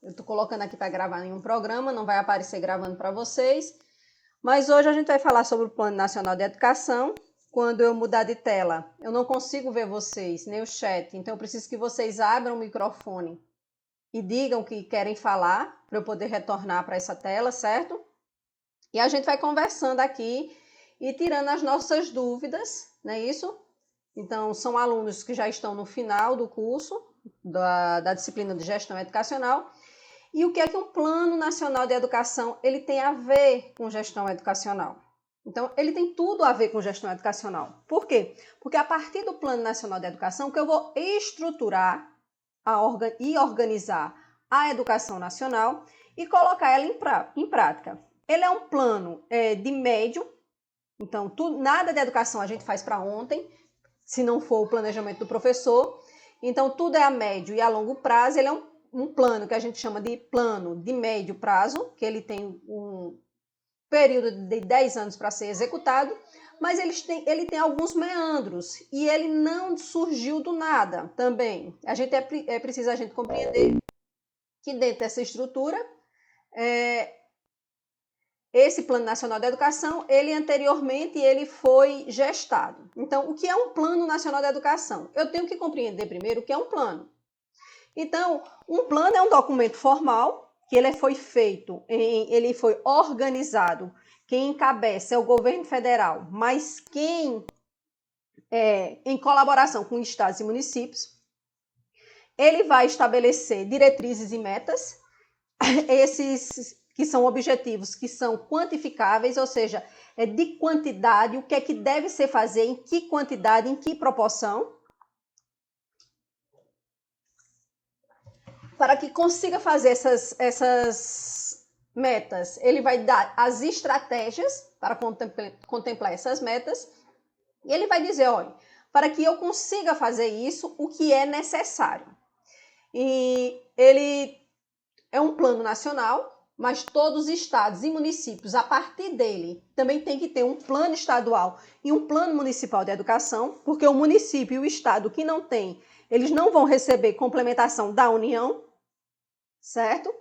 Eu estou colocando aqui para gravar em um programa, não vai aparecer gravando para vocês. Mas hoje a gente vai falar sobre o Plano Nacional de Educação. Quando eu mudar de tela, eu não consigo ver vocês, nem o chat. Então eu preciso que vocês abram o microfone e digam o que querem falar, para eu poder retornar para essa tela, certo? E a gente vai conversando aqui e tirando as nossas dúvidas, não é isso? Então, são alunos que já estão no final do curso da disciplina de gestão educacional. E o que é que um Plano Nacional de Educação ele tem a ver com gestão educacional? Então, ele tem tudo a ver com gestão educacional. Por quê? Porque a partir do Plano Nacional de Educação que eu vou estruturar e organizar a educação nacional e colocar ela em prática. Ele é um plano de médio, então nada de educação a gente faz para ontem, se não for o planejamento do professor. Então tudo é a médio e a longo prazo. Ele é um plano que a gente chama de plano de médio prazo, que ele tem um período de 10 anos para ser executado, mas ele tem alguns meandros e ele não surgiu do nada também. É preciso a gente compreender que dentro dessa estrutura, esse Plano Nacional de Educação, ele foi gestado. Então, o que é um Plano Nacional de Educação? Eu tenho que compreender primeiro o que é um plano. Então, um plano é um documento formal, que ele foi organizado. Quem encabeça é o governo federal, mas quem, em colaboração com estados e municípios, ele vai estabelecer diretrizes e metas, esses que são objetivos que são quantificáveis, ou seja, de quantidade, o que é que deve ser fazer, em que quantidade, em que proporção, para que consiga fazer essas metas. Ele vai dar as estratégias para contemplar essas metas e ele vai dizer, olha, para que eu consiga fazer isso, o que é necessário. E ele é um plano nacional, mas todos os estados e municípios, a partir dele, também tem que ter um plano estadual e um plano municipal de educação, porque o município e o estado que não tem, eles não vão receber complementação da União, certo?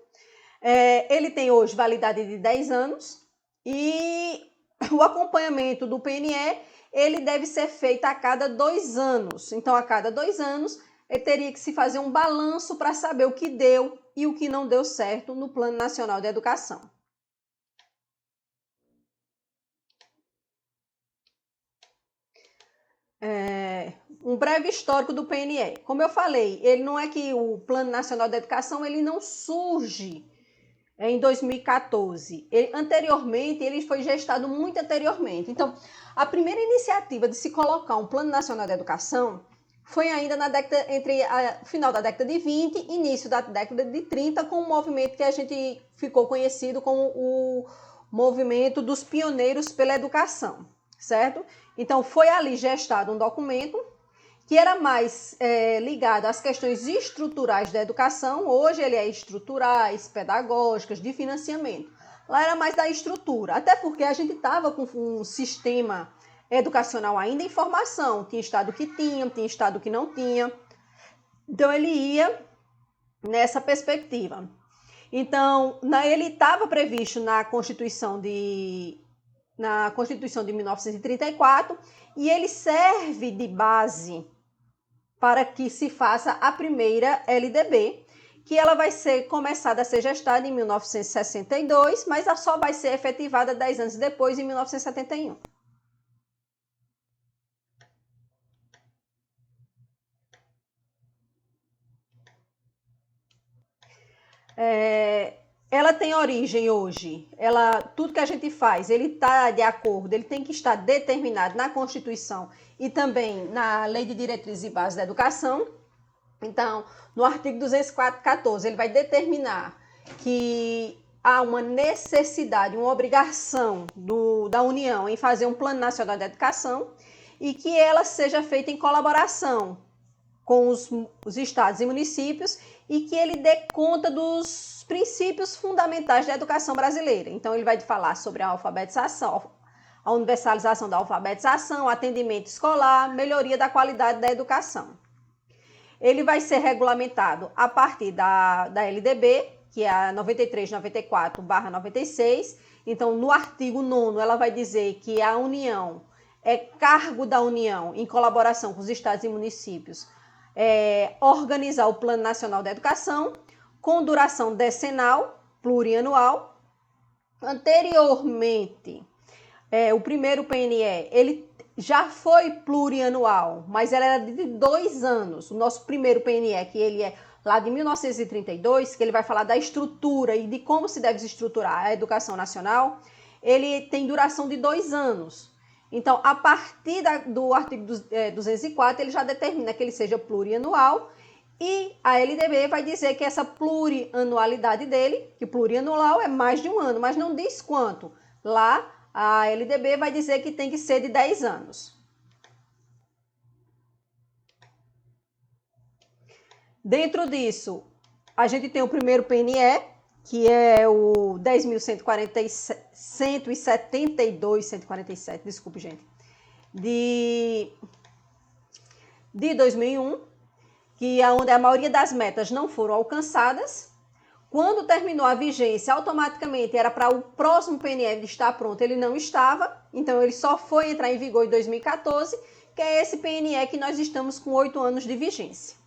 Ele tem hoje validade de 10 anos e o acompanhamento do PNE, ele deve ser feito a cada 2 anos. Então, a cada 2 anos, ele teria que se fazer um balanço para saber o que deu e o que não deu certo no Plano Nacional de Educação. Um breve histórico do PNE. Como eu falei, ele não é que o Plano Nacional de Educação ele não surge em 2014. Anteriormente, ele foi gestado muito anteriormente. Então, a primeira iniciativa de se colocar um Plano Nacional de Educação foi ainda entre o final da década de 20 e início da década de 30, com um movimento que a gente ficou conhecido como o movimento dos pioneiros pela educação, certo? Então, foi ali gestado um documento que era mais ligado às questões estruturais da educação. Hoje ele é estruturais, pedagógicas, de financiamento. Lá era mais da estrutura, até porque a gente estava com um sistema educacional ainda em formação. Tinha estado que tinha estado que não tinha. Então ele ia nessa perspectiva. Então, ele estava previsto na Constituição de 1934 e ele serve de base para que se faça a primeira LDB, que ela vai ser começada a ser gestada em 1962, mas ela só vai ser efetivada 10 anos depois, em 1971. Ela tem origem hoje, tudo que a gente faz, ele está de acordo, ele tem que estar determinado na Constituição e também na Lei de Diretrizes e Bases da Educação. Então, no artigo 214, ele vai determinar que há uma necessidade, uma obrigação da União em fazer um Plano Nacional de Educação e que ela seja feita em colaboração com os estados e municípios e que ele dê conta dos princípios fundamentais da educação brasileira. Então, ele vai falar sobre a alfabetização, a universalização da alfabetização, atendimento escolar, melhoria da qualidade da educação. Ele vai ser regulamentado a partir da LDB que é a 93/94/96. Então, no artigo 9º, ela vai dizer que a União é cargo da União, em colaboração com os estados e municípios, organizar o Plano Nacional da Educação, com duração decenal, plurianual. Anteriormente, o primeiro PNE, ele já foi plurianual, mas ela era de 2 anos. O nosso primeiro PNE, que ele é lá de 1932, que ele vai falar da estrutura e de como se deve estruturar a educação nacional, ele tem duração de 2 anos. Então, a partir do artigo 204, ele já determina que ele seja plurianual, e a LDB vai dizer que essa plurianualidade dele, que plurianual é mais de 1 ano, mas não diz quanto. Lá, a LDB vai dizer que tem que ser de 10 anos. Dentro disso, a gente tem o primeiro PNE, que é o 10.147, desculpe, gente, de 2001, que é onde a maioria das metas não foram alcançadas. Quando terminou a vigência, automaticamente era para o próximo PNE estar pronto, ele não estava, então ele só foi entrar em vigor em 2014, que é esse PNE que nós estamos com 8 anos de vigência.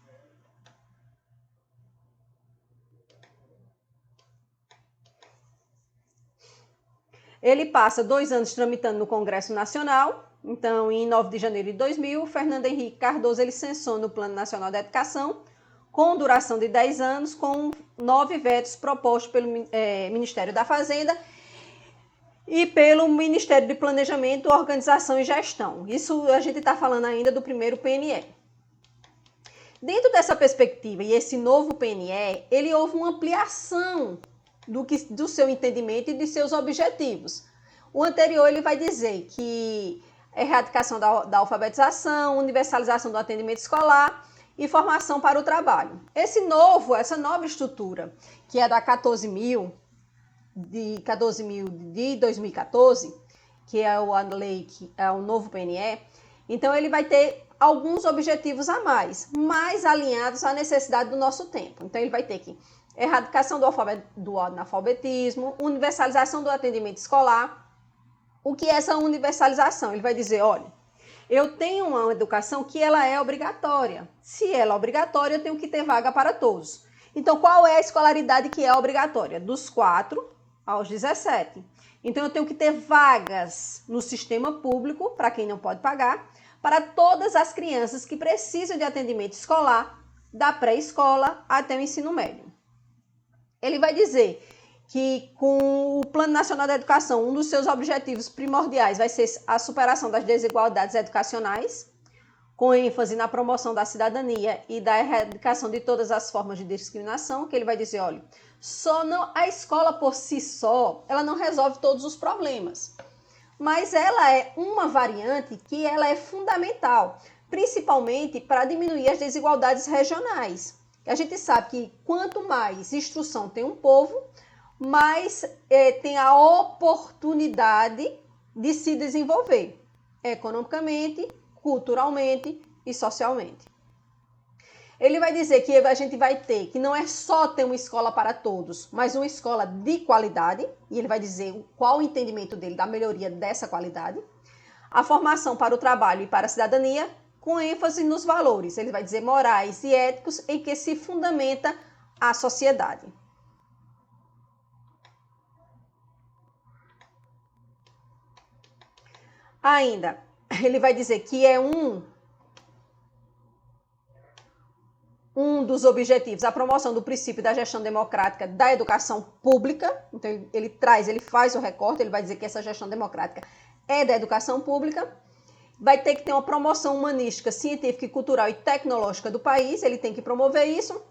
Ele passa 2 anos tramitando no Congresso Nacional. Então, em 9 de janeiro de 2000, Fernando Henrique Cardoso ele sanciona o Plano Nacional da Educação, com duração de 10 anos, com 9 vetos propostos pelo Ministério da Fazenda e pelo Ministério de Planejamento, Organização e Gestão. Isso a gente está falando ainda do primeiro PNE. Dentro dessa perspectiva e esse novo PNE, ele houve uma ampliação do seu entendimento e de seus objetivos. O anterior ele vai dizer que erradicação da alfabetização, universalização do atendimento escolar e formação para o trabalho. Essa nova estrutura, que é da 14.000 de 2014, que é a lei, que é o novo PNE, então ele vai ter alguns objetivos a mais alinhados à necessidade do nosso tempo. Então ele vai ter que erradicação do analfabetismo, universalização do atendimento escolar. O que é essa universalização? Ele vai dizer, olha, eu tenho uma educação que ela é obrigatória. Se ela é obrigatória, eu tenho que ter vaga para todos. Então, qual é a escolaridade que é obrigatória? Dos 4 aos 17. Então, eu tenho que ter vagas no sistema público, para quem não pode pagar, para todas as crianças que precisam de atendimento escolar, da pré-escola até o ensino médio. Ele vai dizer que com o Plano Nacional da Educação, um dos seus objetivos primordiais vai ser a superação das desigualdades educacionais, com ênfase na promoção da cidadania e da erradicação de todas as formas de discriminação, que ele vai dizer, olha, a escola por si só, ela não resolve todos os problemas, mas ela é uma variante que ela é fundamental, principalmente para diminuir as desigualdades regionais. A gente sabe que quanto mais instrução tem um povo, mais tem a oportunidade de se desenvolver economicamente, culturalmente e socialmente. Ele vai dizer que a gente vai ter que não é só ter uma escola para todos, mas uma escola de qualidade, e ele vai dizer qual o entendimento dele da melhoria dessa qualidade, a formação para o trabalho e para a cidadania, com ênfase nos valores, ele vai dizer morais e éticos em que se fundamenta a sociedade. Ainda, ele vai dizer que é um dos objetivos a promoção do princípio da gestão democrática da educação pública. Então, ele faz o recorte, ele vai dizer que essa gestão democrática é da educação pública. Vai ter que ter uma promoção humanística, científica, cultural e tecnológica do país, ele tem que promover isso.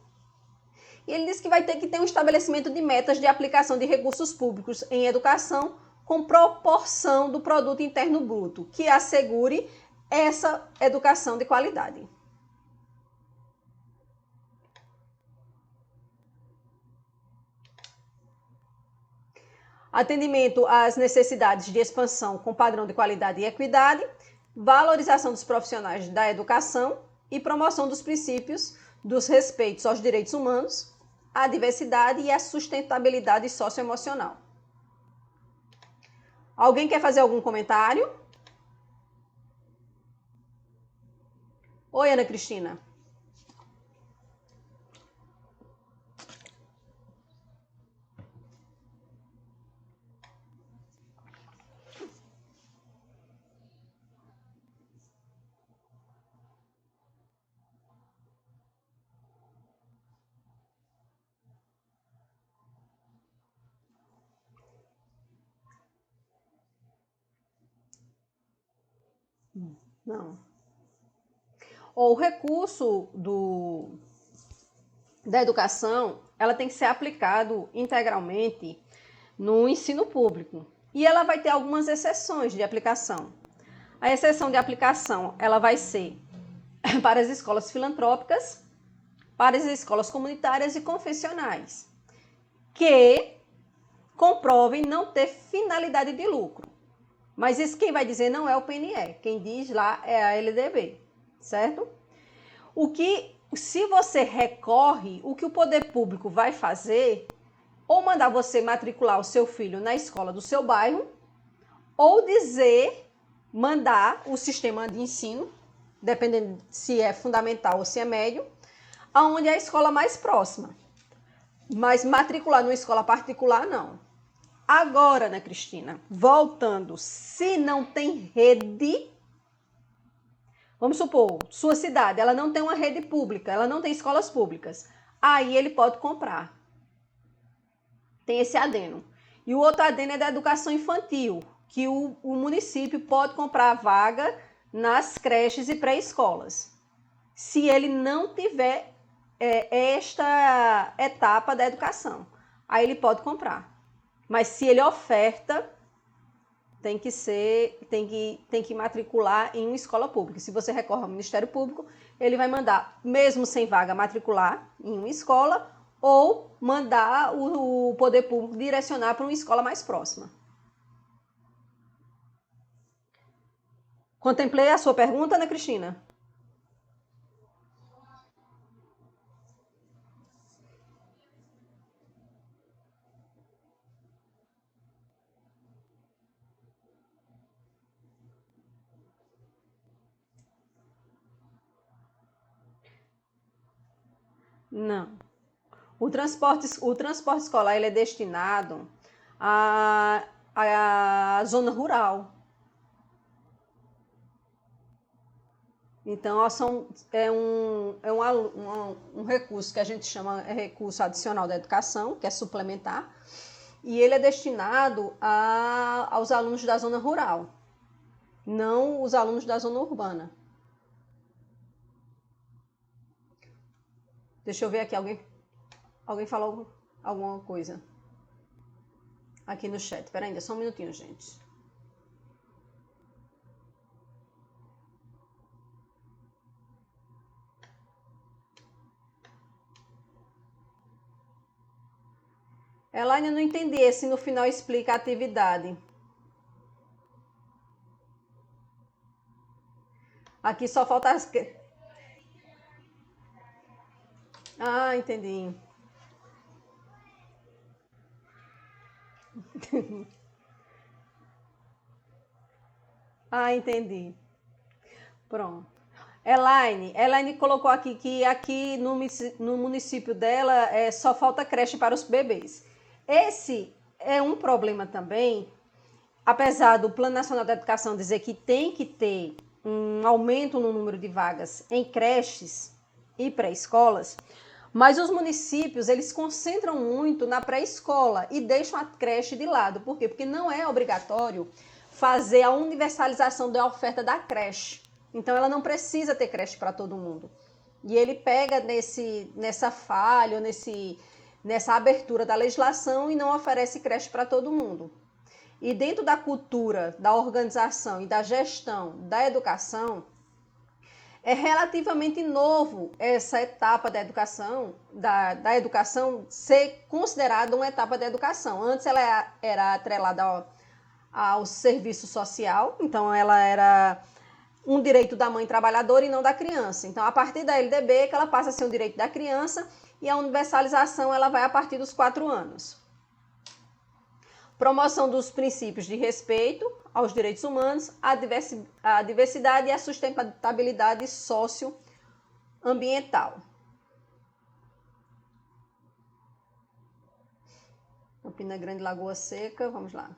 E ele diz que vai ter que ter um estabelecimento de metas de aplicação de recursos públicos em educação com proporção do produto interno bruto, que assegure essa educação de qualidade. Atendimento às necessidades de expansão com padrão de qualidade e equidade, valorização dos profissionais da educação e promoção dos princípios dos respeitos aos direitos humanos, a diversidade e a sustentabilidade socioemocional. Alguém quer fazer algum comentário? Oi, Ana Cristina. Não. O recurso da educação, ela tem que ser aplicado integralmente no ensino público. E ela vai ter algumas exceções de aplicação. A exceção de aplicação, ela vai ser para as escolas filantrópicas, para as escolas comunitárias e confessionais, que comprovem não ter finalidade de lucro. Mas isso quem vai dizer não é o PNE, quem diz lá é a LDB, certo? Se você recorre, o que o poder público vai fazer, ou mandar você matricular o seu filho na escola do seu bairro, ou mandar o sistema de ensino, dependendo se é fundamental ou se é médio, aonde é a escola mais próxima. Mas matricular numa escola particular, não. Agora, Ana Cristina, voltando, se não tem rede, vamos supor, sua cidade, ela não tem uma rede pública, ela não tem escolas públicas, aí ele pode comprar. Tem esse adeno. E o outro adeno é da educação infantil, que o município pode comprar vaga nas creches e pré-escolas, se ele não tiver esta etapa da educação. Aí ele pode comprar. Mas se ele oferta, tem que matricular em uma escola pública. Se você recorre ao Ministério Público, ele vai mandar, mesmo sem vaga, matricular em uma escola ou mandar o poder público direcionar para uma escola mais próxima. Contemplei a sua pergunta, Ana Cristina? Não. O transporte escolar ele é destinado à zona rural. Então, é um recurso que a gente chama recurso adicional da educação, que é suplementar, e ele é destinado aos alunos da zona rural, não os alunos da zona urbana. Deixa eu ver aqui, alguém falou alguma coisa aqui no chat. Espera ainda, só um minutinho, gente. Elaine, eu não entendi se no final explica a atividade. Aqui só falta as... Ah, entendi. Ah, entendi. Pronto. Elaine colocou aqui que aqui no município dela só falta creche para os bebês. Esse é um problema também, apesar do Plano Nacional da Educação dizer que tem que ter um aumento no número de vagas em creches e pré-escolas, mas os municípios, eles concentram muito na pré-escola e deixam a creche de lado. Por quê? Porque não é obrigatório fazer a universalização da oferta da creche. Então, ela não precisa ter creche para todo mundo. E ele pega nessa falha, nessa abertura da legislação e não oferece creche para todo mundo. E dentro da cultura, da organização e da gestão da educação, é relativamente novo essa etapa da educação, da educação ser considerada uma etapa da educação. Antes ela era atrelada ao serviço social, então ela era um direito da mãe trabalhadora e não da criança. Então, a partir da LDB, que ela passa a ser um direito da criança e a universalização ela vai a partir dos 4 anos. Promoção dos princípios de respeito aos direitos humanos, a diversidade e a sustentabilidade socioambiental. Campina Grande, Lagoa Seca, vamos lá.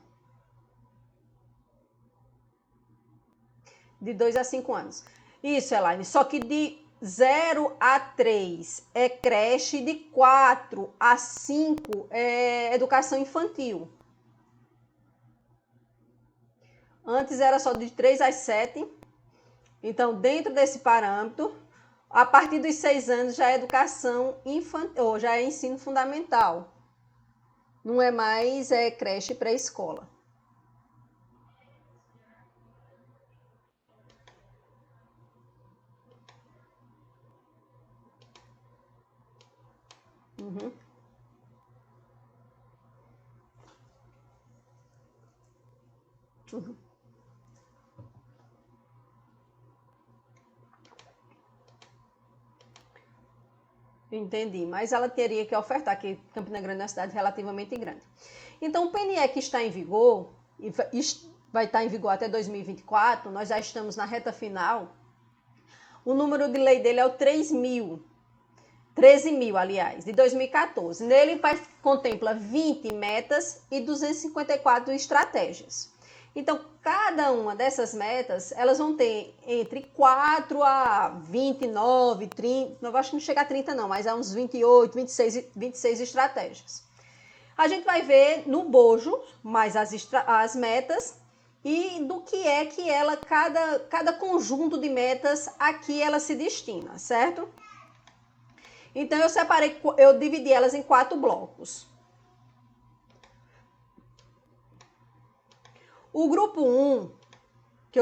De 2 a 5 anos. Isso, Elaine, só que de 0 a 3 é creche, de 4 a 5 é educação infantil. Antes era só de 3 a 7. Então, dentro desse parâmetro, a partir dos 6 anos já é educação infantil, ou já é ensino fundamental. Não é mais creche pré-escola. Uhum. Uhum. Entendi, mas ela teria que ofertar, que Campina Grande é uma cidade relativamente grande. Então, o PNE que está em vigor, e vai estar em vigor até 2024, nós já estamos na reta final, o número de lei dele é o 13.000, aliás, de 2014. Nele contempla 20 metas e 254 estratégias. Então, cada uma dessas metas, elas vão ter entre 4 a 29, 30, não acho que não chega a 30 não, mas é uns 28, 26 estratégias. A gente vai ver no bojo mais as metas e do que é que ela, cada conjunto de metas aqui ela se destina, certo? Então, eu dividi elas em 4 blocos. O grupo 1, que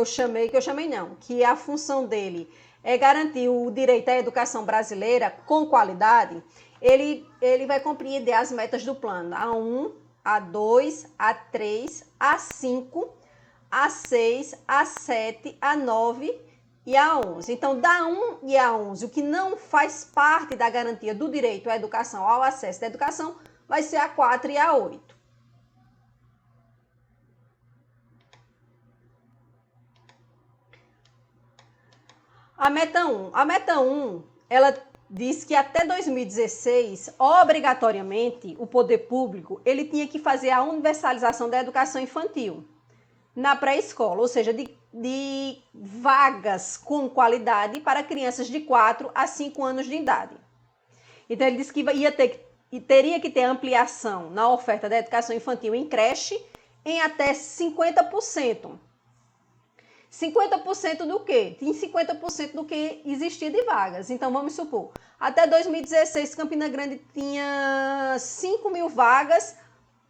a função dele é garantir o direito à educação brasileira com qualidade, ele vai compreender as metas do plano A1, A2, A3, A5, A6, A7, A9 e A11. Então, da 1 e A11, o que não faz parte da garantia do direito à educação, ao acesso à educação, vai ser A4 e A8. A meta 1, ela diz que até 2016, obrigatoriamente, o poder público ele tinha que fazer a universalização da educação infantil na pré-escola, ou seja, de vagas com qualidade para crianças de 4 a 5 anos de idade. Então, ele disse que teria que ter ampliação na oferta da educação infantil em creche em até 50%. 50% do quê? Em 50% do que existia de vagas. Então, vamos supor, até 2016, Campina Grande tinha 5.000 vagas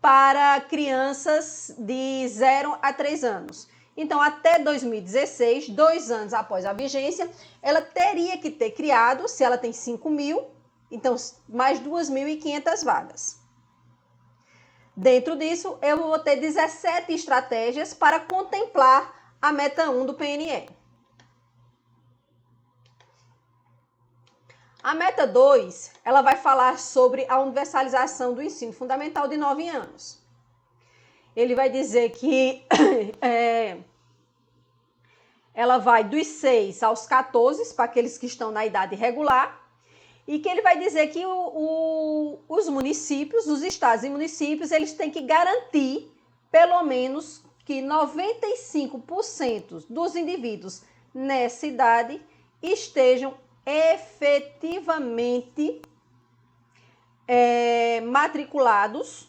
para crianças de 0 a 3 anos. Então, até 2016, 2 anos após a vigência, ela teria que ter criado, se ela tem 5.000, então mais 2.500 vagas. Dentro disso, eu vou ter 17 estratégias para contemplar a meta 1 do PNE. A meta 2, ela vai falar sobre a universalização do ensino fundamental de 9 anos. Ele vai dizer que ela vai dos 6 aos 14, para aqueles que estão na idade regular, e que ele vai dizer que os municípios, os estados e municípios, eles têm que garantir, pelo menos, que 95% dos indivíduos nessa idade estejam efetivamente matriculados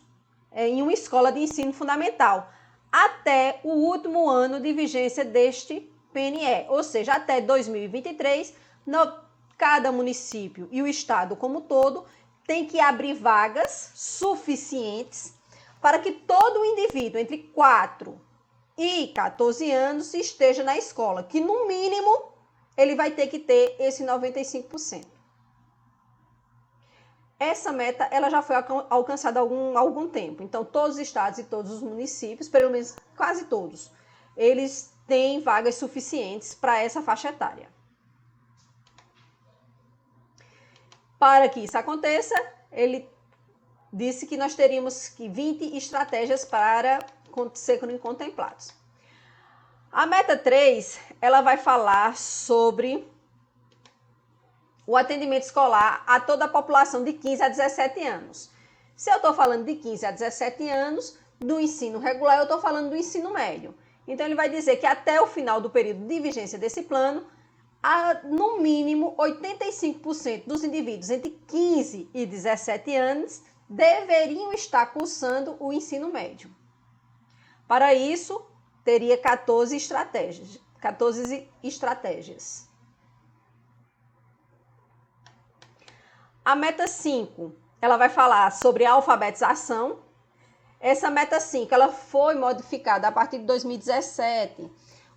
em uma escola de ensino fundamental até o último ano de vigência deste PNE, ou seja, até 2023, cada município e o estado como todo tem que abrir vagas suficientes para que todo indivíduo entre 4 e 14 anos esteja na escola, que no mínimo ele vai ter que ter esse 95%. Essa meta ela já foi alcançada há algum tempo. Então, todos os estados e todos os municípios, pelo menos quase todos, eles têm vagas suficientes para essa faixa etária. Para que isso aconteça, ele disse que nós teríamos 20 estratégias para serem contemplados. A meta 3, ela vai falar sobre o atendimento escolar a toda a população de 15 a 17 anos. Se eu estou falando de 15 a 17 anos, do ensino regular, eu estou falando do ensino médio. Então, ele vai dizer que até o final do período de vigência desse plano, no mínimo 85% dos indivíduos entre 15 e 17 anos deveriam estar cursando o ensino médio. Para isso, teria 14 estratégias. A meta 5, ela vai falar sobre a alfabetização. Essa meta 5, ela foi modificada a partir de 2017,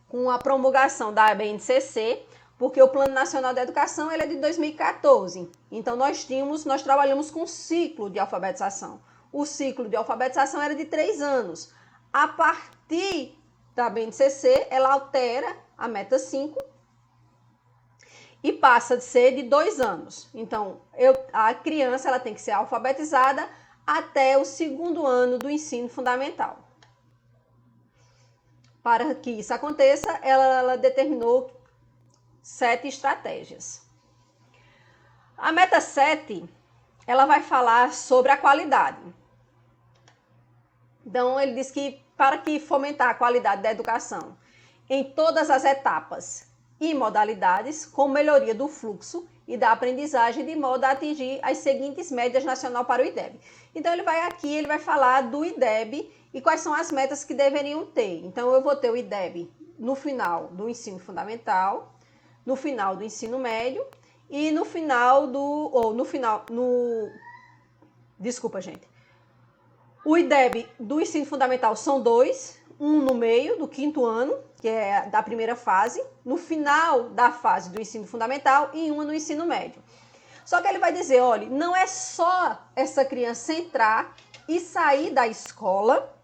com a promulgação da BNCC, porque o Plano Nacional de Educação ele é de 2014. Então, nós trabalhamos com um ciclo de alfabetização. O ciclo de alfabetização era de 3 anos. A partir da BNCC, ela altera a meta 5 e passa de ser de 2 anos. Então, a criança ela tem que ser alfabetizada até o 2º ano do ensino fundamental. Para que isso aconteça, ela determinou 7 estratégias. A meta 7, ela vai falar sobre a qualidade. Então, ele diz que para que fomentar a qualidade da educação em todas as etapas e modalidades, com melhoria do fluxo e da aprendizagem, de modo a atingir as seguintes médias nacional para o IDEB. Então, ele vai falar do IDEB e quais são as metas que deveriam ter. Então, eu vou ter o IDEB no final do ensino fundamental, no final do ensino médio e no final Desculpa, gente. O IDEB do ensino fundamental são 2, um no meio do 5º ano, que é da primeira fase, no final da fase do ensino fundamental e um no ensino médio. Só que ele vai dizer, olha, não é só essa criança entrar e sair da escola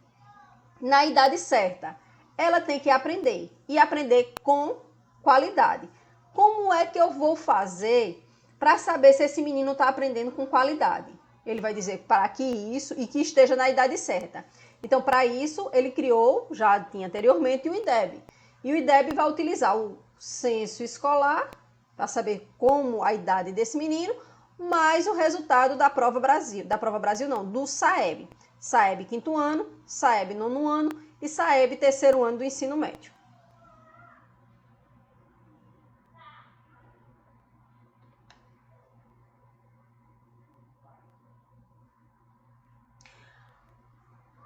na idade certa. Ela tem que aprender e aprender com qualidade. Como é que eu vou fazer para saber se esse menino está aprendendo com qualidade? Ele vai dizer para que isso e que esteja na idade certa. Então, para isso, ele criou, já tinha anteriormente, o IDEB. E o IDEB vai utilizar o censo escolar, para saber como a idade desse menino, mais o resultado da Prova Brasil. Do SAEB. SAEB 5º ano, SAEB 9º ano e SAEB 3º ano do ensino médio.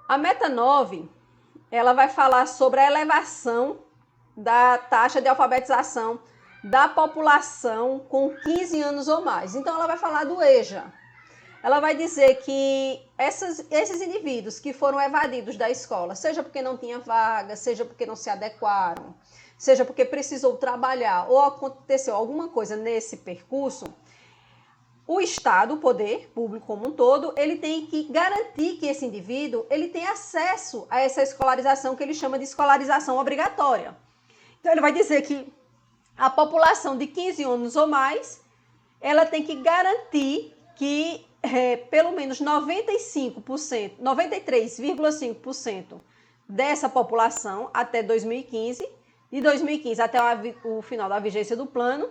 A meta 9, ela vai falar sobre a elevação da taxa de alfabetização da população com 15 anos ou mais. Então, ela vai falar do EJA. Ela vai dizer que esses indivíduos que foram evadidos da escola, seja porque não tinha vaga, seja porque não se adequaram, seja porque precisou trabalhar ou aconteceu alguma coisa nesse percurso, o Estado, o poder público como um todo, ele tem que garantir que esse indivíduo ele tenha acesso a essa escolarização que ele chama de escolarização obrigatória. Então, ele vai dizer que a população de 15 anos ou mais, ela tem que garantir que pelo menos 93,5% dessa população até 2015, de 2015 até o final da vigência do plano,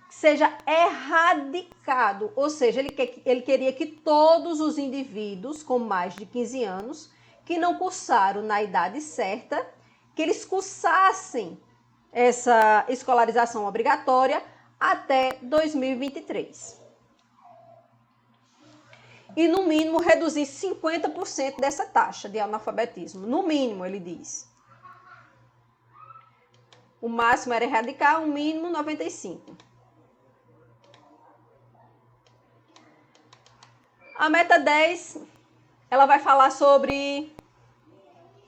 seja erradicado, ou seja, ele queria que todos os indivíduos com mais de 15 anos que não cursaram na idade certa, que eles cursassem essa escolarização obrigatória até 2023. E, no mínimo, reduzir 50% dessa taxa de analfabetismo. No mínimo, ele diz. O máximo era erradicar, o mínimo 95%. A meta 10, ela vai falar sobre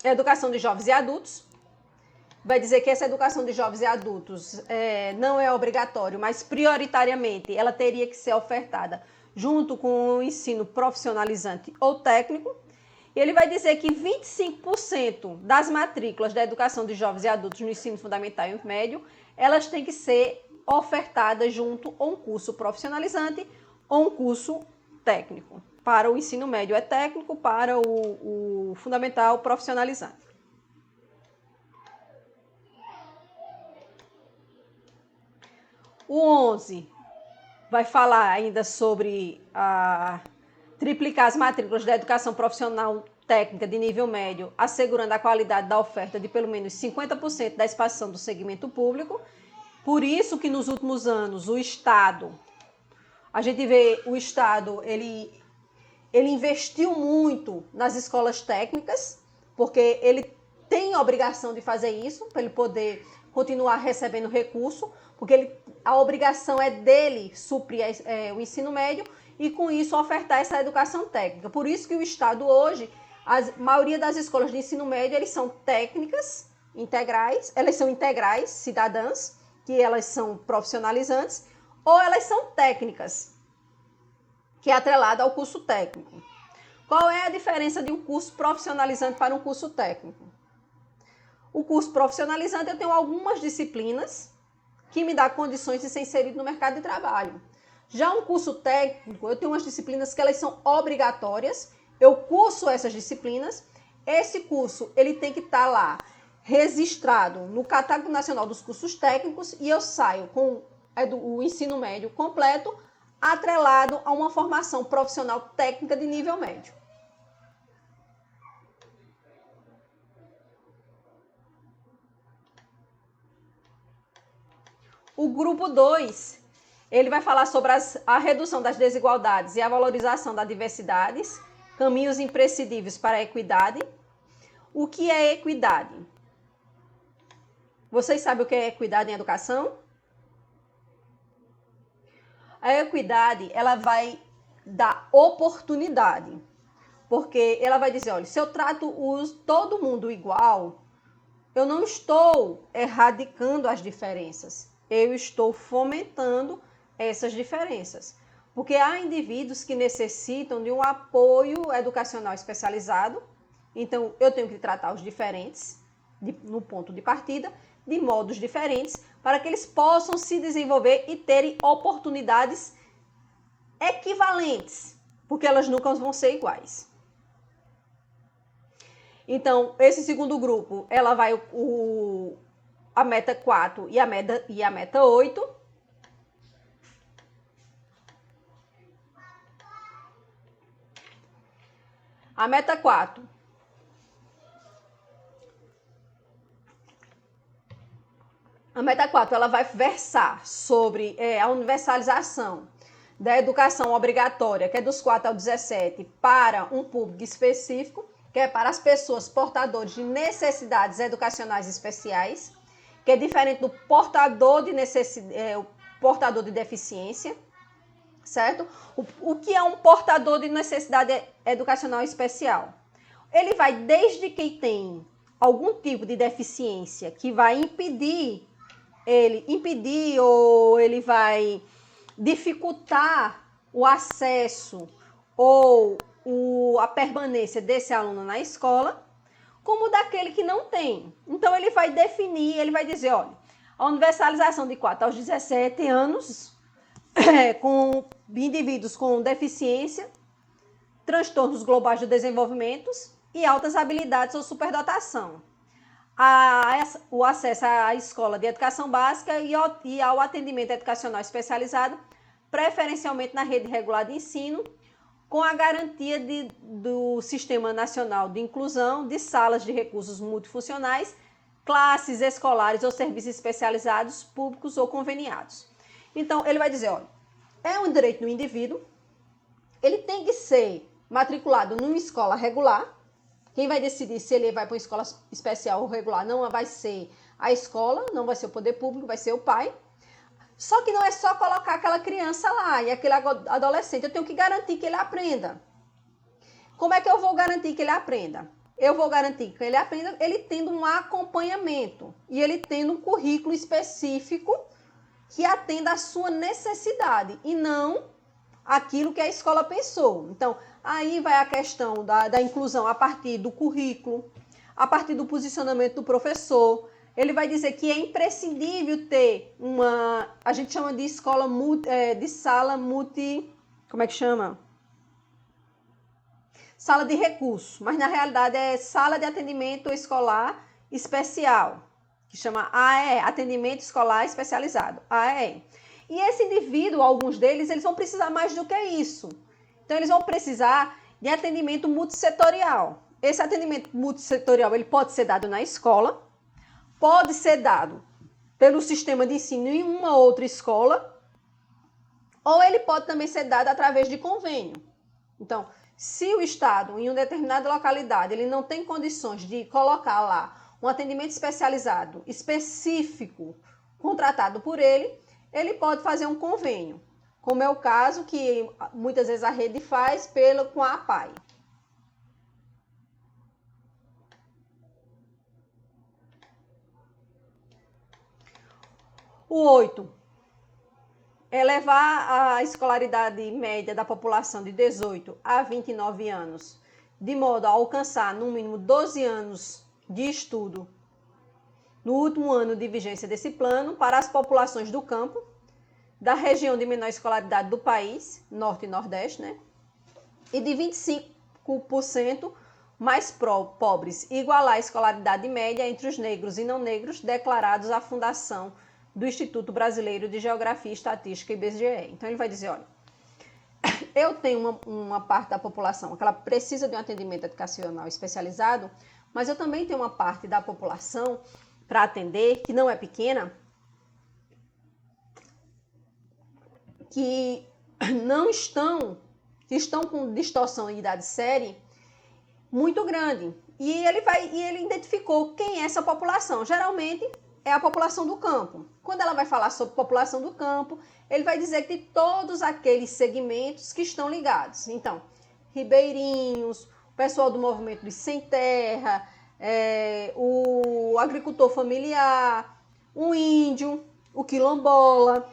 educação de jovens e adultos. Vai dizer que essa educação de jovens e adultos não é obrigatório, mas prioritariamente ela teria que ser ofertada junto com o ensino profissionalizante ou técnico. E ele vai dizer que 25% das matrículas da educação de jovens e adultos no ensino fundamental e médio, elas têm que ser ofertadas junto a um curso profissionalizante ou um curso técnico. Para o ensino médio é técnico, para o fundamental profissionalizante. O 11 vai falar ainda sobre triplicar as matrículas da educação profissional técnica de nível médio, assegurando a qualidade da oferta de pelo menos 50% da expansão do segmento público. Por isso que nos últimos anos o Estado, a gente vê o Estado, ele investiu muito nas escolas técnicas, porque ele tem a obrigação de fazer isso, para ele poder continuar recebendo recurso, porque a obrigação é dele suprir o ensino médio e, com isso, ofertar essa educação técnica. Por isso que o Estado hoje, a maioria das escolas de ensino médio, eles são técnicas, integrais, elas são integrais, cidadãs, que elas são profissionalizantes, ou elas são técnicas, que é atrelado ao curso técnico. Qual é a diferença de um curso profissionalizante para um curso técnico? O curso profissionalizante, eu tenho algumas disciplinas que me dão condições de ser inserido no mercado de trabalho. Já um curso técnico, eu tenho umas disciplinas que elas são obrigatórias, eu curso essas disciplinas, esse curso ele tem que estar lá registrado no Catálogo Nacional dos Cursos Técnicos e eu saio com o ensino médio completo, atrelado a uma formação profissional técnica de nível médio. O grupo 2, ele vai falar sobre a redução das desigualdades e a valorização das diversidades, caminhos imprescindíveis para a equidade. O que é equidade? Vocês sabem o que é equidade em educação? A equidade, ela vai dar oportunidade, porque ela vai dizer, olha, se eu trato todo mundo igual, eu não estou erradicando as diferenças, eu estou fomentando essas diferenças. Porque há indivíduos que necessitam de um apoio educacional especializado, então eu tenho que tratar os diferentes, no ponto de partida, de modos diferentes, para que eles possam se desenvolver e terem oportunidades equivalentes, porque elas nunca vão ser iguais. Então, esse segundo grupo, ela vai a meta 4 e a meta 8. A meta 4. A meta 4, ela vai versar sobre a universalização da educação obrigatória, que é dos 4 aos 17, para um público específico, que é para as pessoas portadoras de necessidades educacionais especiais, que é diferente do portador de deficiência, certo? O que é um portador de necessidade educacional especial? Ele vai desde quem tem algum tipo de deficiência que vai impedir ou ele vai dificultar o acesso ou a permanência desse aluno na escola, como daquele que não tem. Então, ele vai definir, ele vai dizer, olha, a universalização de 4 aos 17 anos, com indivíduos com deficiência, transtornos globais do desenvolvimento e altas habilidades ou superdotação. O acesso à escola de educação básica e ao atendimento educacional especializado, preferencialmente na rede regular de ensino, com a garantia do Sistema Nacional de Inclusão, de salas de recursos multifuncionais, classes escolares ou serviços especializados, públicos ou conveniados. Então, ele vai dizer, olha, é um direito do indivíduo, ele tem que ser matriculado numa escola regular. Quem vai decidir se ele vai para uma escola especial ou regular não vai ser a escola, não vai ser o poder público, vai ser o pai. Só que não é só colocar aquela criança lá e aquele adolescente, eu tenho que garantir que ele aprenda. Como é que eu vou garantir que ele aprenda? Eu vou garantir que ele aprenda ele tendo um acompanhamento e ele tendo um currículo específico que atenda à sua necessidade e não aquilo que a escola pensou. Então, aí vai a questão da inclusão a partir do currículo, a partir do posicionamento do professor. Ele vai dizer que é imprescindível ter a gente chama de escola de sala multi como é que chama? Sala de recurso, mas na realidade é sala de atendimento escolar especial, que chama AEE, atendimento escolar especializado, AEE. E esse indivíduo, alguns deles, eles vão precisar mais do que isso. Então, eles vão precisar de atendimento multissetorial. Esse atendimento multissetorial, ele pode ser dado na escola, pode ser dado pelo sistema de ensino em uma outra escola, ou ele pode também ser dado através de convênio. Então, se o Estado, em uma determinada localidade, ele não tem condições de colocar lá um atendimento especializado, específico, contratado por ele, ele pode fazer um convênio, como é o caso que muitas vezes a rede faz com a APAE. O 8 é levar a escolaridade média da população de 18 a 29 anos, de modo a alcançar, no mínimo, 12 anos de estudo no último ano de vigência desse plano para as populações do campo, da região de menor escolaridade do país, Norte e Nordeste, né? E de 25% mais pobres, igualar a escolaridade média entre os negros e não negros declarados à Fundação do Instituto Brasileiro de Geografia e Estatística, IBGE. Então, ele vai dizer, olha, eu tenho uma parte da população que ela precisa de um atendimento educacional especializado, mas eu também tenho uma parte da população para atender, que não é pequena, que estão com distorção em idade série muito grande. E ele identificou quem é essa população. Geralmente é a população do campo. Quando ela vai falar sobre população do campo, ele vai dizer que tem todos aqueles segmentos que estão ligados. Então, ribeirinhos, o pessoal do movimento de sem terra, o agricultor familiar, o índio, o quilombola.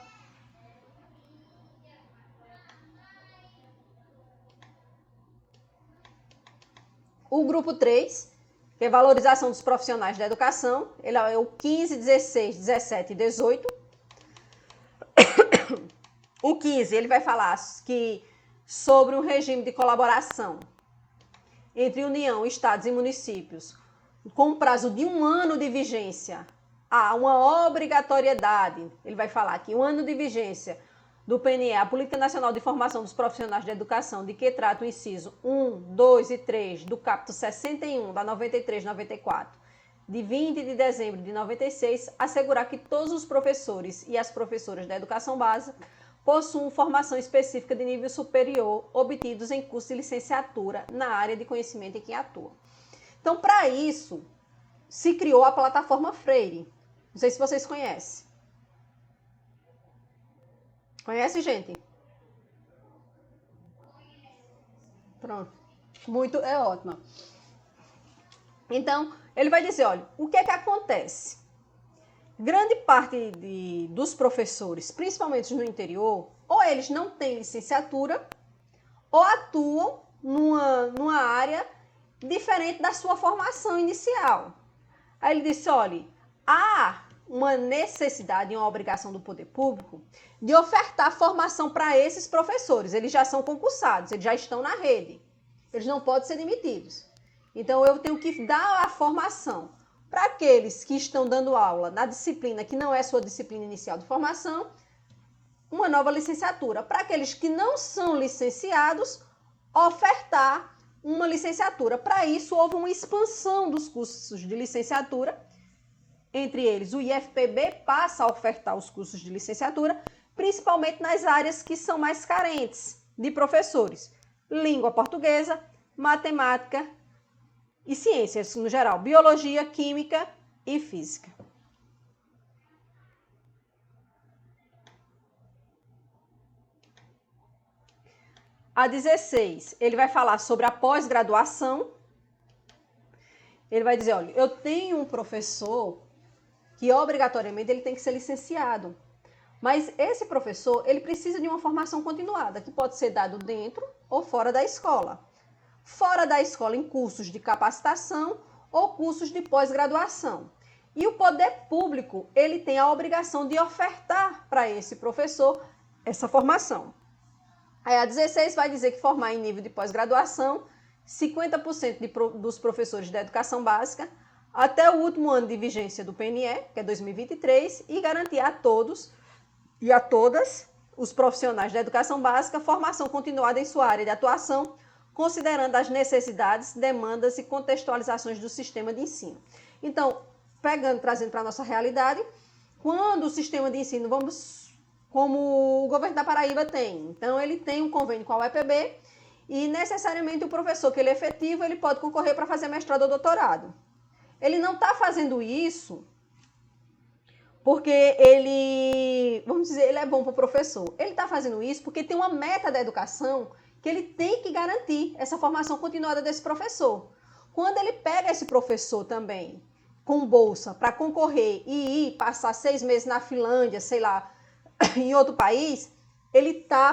O grupo 3, que é valorização dos profissionais da educação, ele é o 15, 16, 17 e 18. O 15, ele vai falar sobre um regime de colaboração entre União, Estados e municípios, com um prazo de 1 ano de vigência. Há uma obrigatoriedade, ele vai falar aqui, 1 ano de vigência do PNE, a Política Nacional de Formação dos Profissionais da Educação, de que trata o inciso 1, 2 e 3 do capítulo 61 da 93/94, de 20 de dezembro de 96, assegurar que todos os professores e as professoras da educação básica possuam formação específica de nível superior, obtidos em curso de licenciatura na área de conhecimento em que atua. Então, para isso, se criou a plataforma Freire. Não sei se vocês conhecem. Conhece, gente? Pronto. É ótimo. Então, ele vai dizer, olha, o que é que acontece? Grande parte dos professores, principalmente no interior, ou eles não têm licenciatura, ou atuam numa área diferente da sua formação inicial. Aí ele disse, olha, há uma necessidade e uma obrigação do poder público de ofertar formação para esses professores. Eles já são concursados, eles já estão na rede. Eles não podem ser demitidos. Então, eu tenho que dar a formação para aqueles que estão dando aula na disciplina que não é sua disciplina inicial de formação, uma nova licenciatura. Para aqueles que não são licenciados, ofertar uma licenciatura. Para isso, houve uma expansão dos cursos de licenciatura. Entre eles, o IFPB passa a ofertar os cursos de licenciatura, principalmente nas áreas que são mais carentes de professores. Língua portuguesa, matemática e ciências no geral, biologia, química e física. A 16, ele vai falar sobre a pós-graduação. Ele vai dizer, olha, eu tenho um professor que obrigatoriamente ele tem que ser licenciado. Mas esse professor, ele precisa de uma formação continuada, que pode ser dado dentro ou fora da escola. Fora da escola em cursos de capacitação ou cursos de pós-graduação. E o poder público, ele tem a obrigação de ofertar para esse professor essa formação. Aí a 16 vai dizer que formar em nível de pós-graduação 50% dos professores da educação básica até o último ano de vigência do PNE, que é 2023, e garantir a todos e a todas os profissionais da educação básica formação continuada em sua área de atuação, considerando as necessidades, demandas e contextualizações do sistema de ensino. Então, trazendo para a nossa realidade, quando o sistema de ensino, como o governo da Paraíba tem, então ele tem um convênio com a UEPB e necessariamente o professor que ele é efetivo, ele pode concorrer para fazer mestrado ou doutorado. Ele não está fazendo isso porque ele, vamos dizer, ele é bom para o professor. Ele está fazendo isso porque tem uma meta da educação que ele tem que garantir essa formação continuada desse professor. Quando ele pega esse professor também com bolsa para concorrer e ir passar 6 meses na Finlândia, sei lá, em outro país,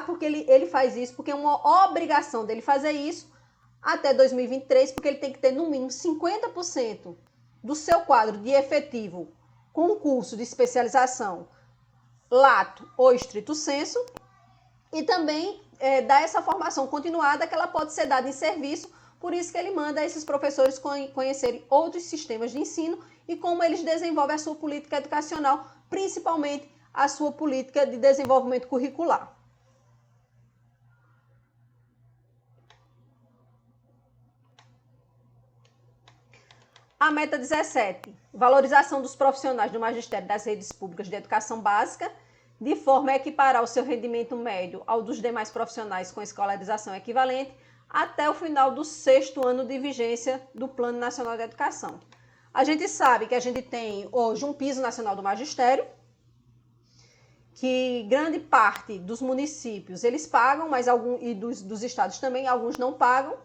porque ele faz isso porque é uma obrigação dele fazer isso até 2023, porque ele tem que ter no mínimo 50% do seu quadro de efetivo com curso de especialização lato ou estrito sensu, e também dar essa formação continuada que ela pode ser dada em serviço, por isso que ele manda esses professores conhecerem outros sistemas de ensino e como eles desenvolvem a sua política educacional, principalmente a sua política de desenvolvimento curricular. A meta 17, valorização dos profissionais do magistério das redes públicas de educação básica, de forma a equiparar o seu rendimento médio ao dos demais profissionais com escolarização equivalente, até o final do 6º ano de vigência do Plano Nacional de Educação. A gente sabe que a gente tem hoje um piso nacional do magistério, que grande parte dos municípios eles pagam, mas e dos estados também, alguns não pagam,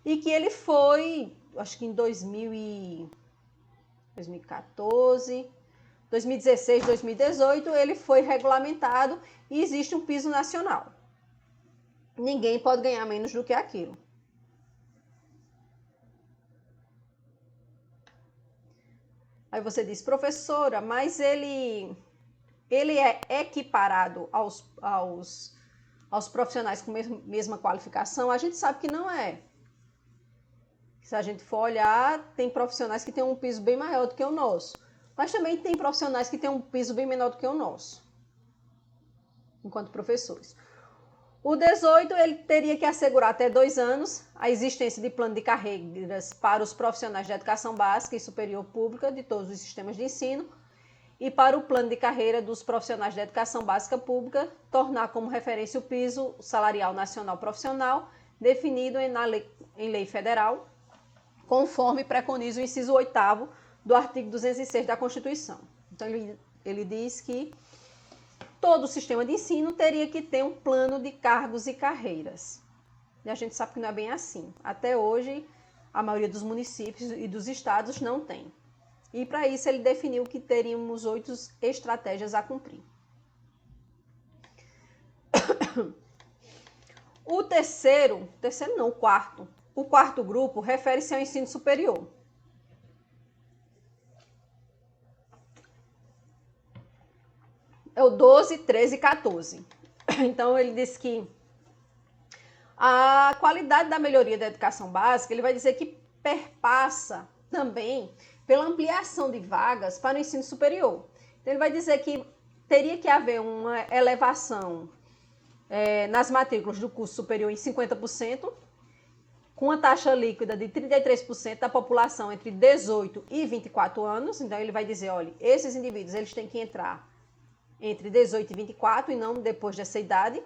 e que ele foi, acho que em 2014, 2016, 2018, ele foi regulamentado e existe um piso nacional. Ninguém pode ganhar menos do que aquilo. Aí você diz, professora, mas ele é equiparado aos profissionais com mesma qualificação? A gente sabe que não é. Se a gente for olhar, tem profissionais que têm um piso bem maior do que o nosso. Mas também tem profissionais que têm um piso bem menor do que o nosso, enquanto professores. O 18, ele teria que assegurar até 2 anos a existência de plano de carreiras para os profissionais de educação básica e superior pública de todos os sistemas de ensino e para o plano de carreira dos profissionais de educação básica pública, tornar como referência o piso salarial nacional profissional definido em lei federal, conforme preconiza o inciso 8º do artigo 206 da Constituição. Então, ele diz que todo o sistema de ensino teria que ter um plano de cargos e carreiras. E a gente sabe que não é bem assim. Até hoje, a maioria dos municípios e dos estados não tem. E para isso ele definiu que teríamos 8 estratégias a cumprir. O quarto grupo refere-se ao ensino superior. É o 12, 13 e 14. Então, ele diz que a qualidade da melhoria da educação básica, ele vai dizer que perpassa também pela ampliação de vagas para o ensino superior. Então, ele vai dizer que teria que haver uma elevação nas matrículas do curso superior em 50%, com a taxa líquida de 33% da população entre 18 e 24 anos. Então, ele vai dizer, olha, esses indivíduos eles têm que entrar entre 18 e 24 e não depois dessa idade,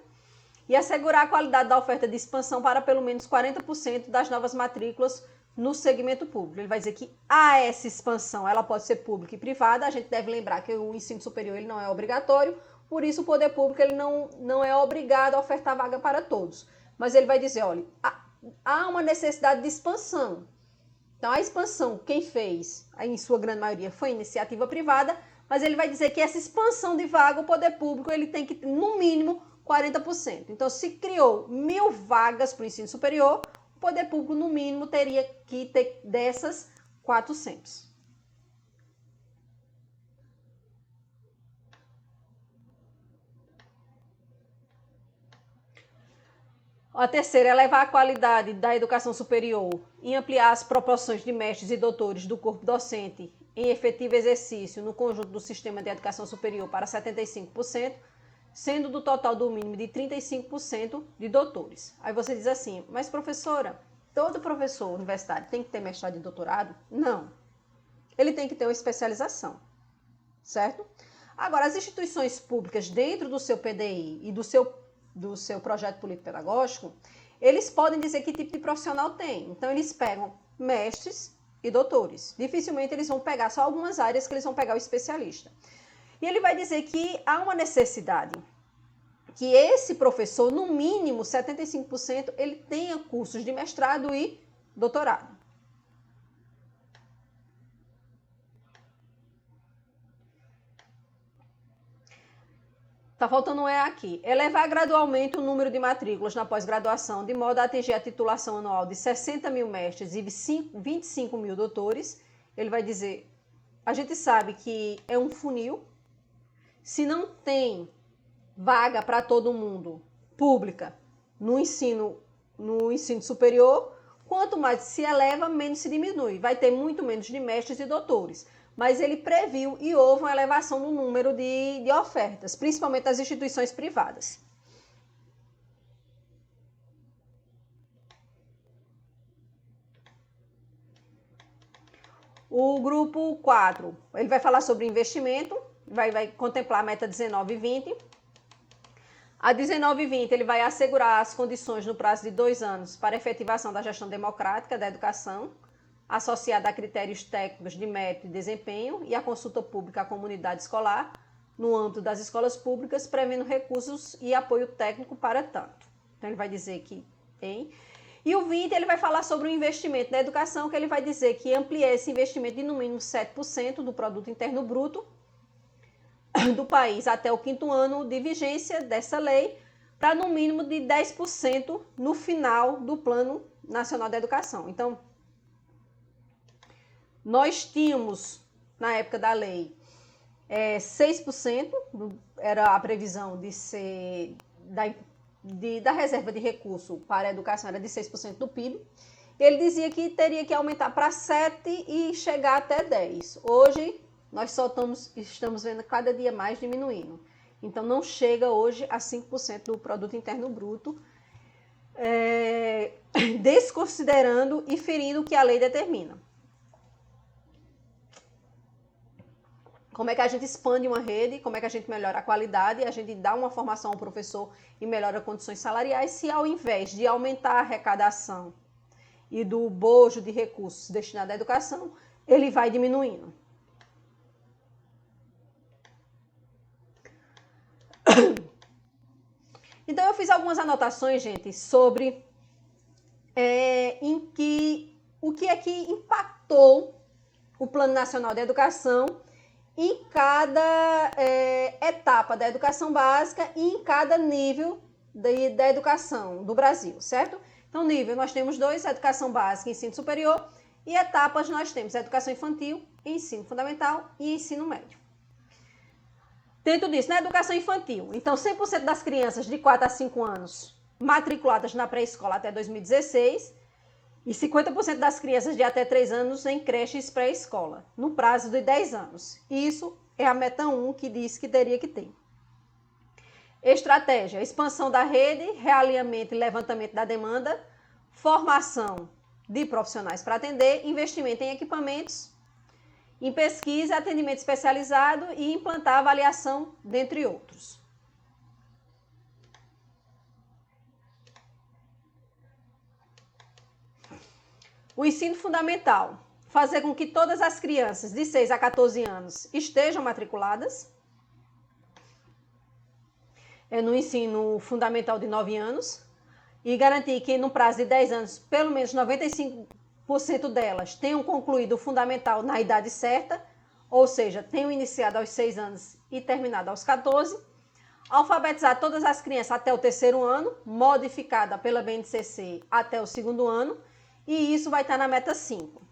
e assegurar a qualidade da oferta de expansão para pelo menos 40% das novas matrículas no segmento público. Ele vai dizer que essa expansão ela pode ser pública e privada. A gente deve lembrar que o ensino superior ele não é obrigatório, por isso o poder público ele não é obrigado a ofertar vaga para todos. Mas ele vai dizer, olha, há uma necessidade de expansão. Então, a expansão, quem fez, em sua grande maioria, foi iniciativa privada, mas ele vai dizer que essa expansão de vaga, o poder público ele tem que ter, no mínimo, 40%. Então, se criou 1.000 vagas para o ensino superior, o poder público, no mínimo, teria que ter dessas 400. A terceira é elevar a qualidade da educação superior e ampliar as proporções de mestres e doutores do corpo docente em efetivo exercício no conjunto do sistema de educação superior para 75%, sendo do total do mínimo de 35% de doutores. Aí você diz assim, mas professora, todo professor universitário tem que ter mestrado e doutorado? Não. Ele tem que ter uma especialização, certo? Agora, as instituições públicas dentro do seu PDI e do seu projeto político-pedagógico, eles podem dizer que tipo de profissional tem. Então, eles pegam mestres e doutores. Dificilmente eles vão pegar só algumas áreas que eles vão pegar o especialista. E ele vai dizer que há uma necessidade que esse professor, no mínimo 75%, ele tenha cursos de mestrado e doutorado. Está faltando um E aqui. Elevar gradualmente o número de matrículas na pós-graduação, de modo a atingir a titulação anual de 60 mil mestres e 25 mil doutores. Ele vai dizer, a gente sabe que é um funil. Se não tem vaga para todo mundo pública no ensino superior, quanto mais se eleva, menos se diminui. Vai ter muito menos de mestres e doutores. Mas ele previu e houve uma elevação no número de ofertas, principalmente das instituições privadas. O grupo 4, ele vai falar sobre investimento, vai contemplar a meta 19 e 20. A 19 e 20, ele vai assegurar as condições no prazo de 2 anos para a efetivação da gestão democrática da educação, associada a critérios técnicos de mérito e desempenho e a consulta pública à comunidade escolar, no âmbito das escolas públicas, prevendo recursos e apoio técnico para tanto. Então, ele vai dizer que tem. E o 20, ele vai falar sobre o investimento na educação, que ele vai dizer que amplia esse investimento de no mínimo 7% do produto interno bruto do país até o 5º ano de vigência dessa lei, para no mínimo de 10% no final do Plano Nacional de Educação. Então, nós tínhamos, na época da lei, 6%, era a previsão de ser da reserva de recurso para a educação, era de 6% do PIB. Ele dizia que teria que aumentar para 7% e chegar até 10%. Hoje, nós só estamos vendo cada dia mais diminuindo. Então, não chega hoje a 5% do produto interno bruto, desconsiderando e ferindo o que a lei determina. Como é que a gente expande uma rede, como é que a gente melhora a qualidade, a gente dá uma formação ao professor e melhora condições salariais, se ao invés de aumentar a arrecadação e do bojo de recursos destinado à educação, ele vai diminuindo. Então, eu fiz algumas anotações, gente, sobre o que é que impactou o Plano Nacional de Educação em cada etapa da educação básica e em cada nível da educação do Brasil, certo? Então, nível, nós temos 2, educação básica e ensino superior, e etapas nós temos educação infantil, ensino fundamental e ensino médio. Dentro disso, na educação infantil, então 100% das crianças de 4 a 5 anos matriculadas na pré-escola até 2016 e 50% das crianças de até 3 anos em creches pré-escola, no prazo de 10 anos. Isso é a meta 1 que diz que teria que ter. Estratégia, expansão da rede, realinhamento e levantamento da demanda, formação de profissionais para atender, investimento em equipamentos, em pesquisa, atendimento especializado e implantar avaliação, dentre outros. O ensino fundamental, fazer com que todas as crianças de 6 a 14 anos estejam matriculadas. No ensino fundamental de 9 anos. E garantir que no prazo de 10 anos, pelo menos 95% delas tenham concluído o fundamental na idade certa, ou seja, tenham iniciado aos 6 anos e terminado aos 14. Alfabetizar todas as crianças até o 3º ano, modificada pela BNCC até o 2º ano, e isso vai estar na meta 5.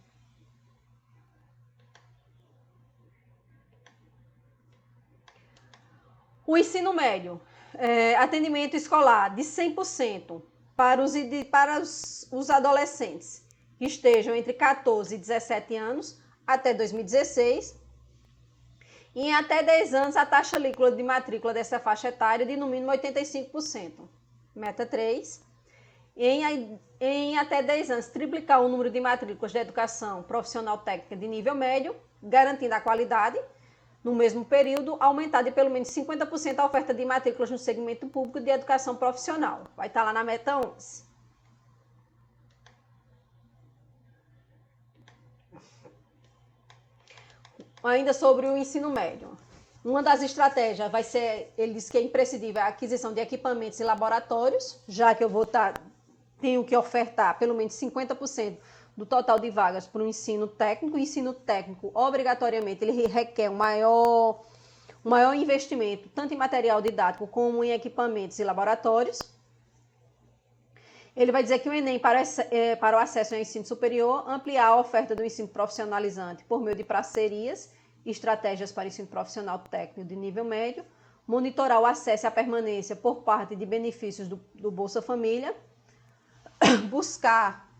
O ensino médio, atendimento escolar de 100% para os adolescentes que estejam entre 14 e 17 anos até 2016. E em até 10 anos, a taxa líquida de matrícula dessa faixa etária de no mínimo 85%. Meta 3. Em até 10 anos, triplicar o número de matrículas de educação profissional técnica de nível médio, garantindo a qualidade. No mesmo período, aumentar de pelo menos 50% a oferta de matrículas no segmento público de educação profissional. Vai estar lá na meta 11. Ainda sobre o ensino médio. Uma das estratégias vai ser, ele diz que é imprescindível a aquisição de equipamentos e laboratórios, já que tenho que ofertar pelo menos 50% do total de vagas para o ensino técnico. O ensino técnico, obrigatoriamente, ele requer um maior investimento, tanto em material didático como em equipamentos e laboratórios. Ele vai dizer que o Enem, para o acesso ao ensino superior, ampliar a oferta do ensino profissionalizante por meio de parcerias e estratégias para ensino profissional técnico de nível médio, monitorar o acesso e a permanência por parte de benefícios do Bolsa Família, buscar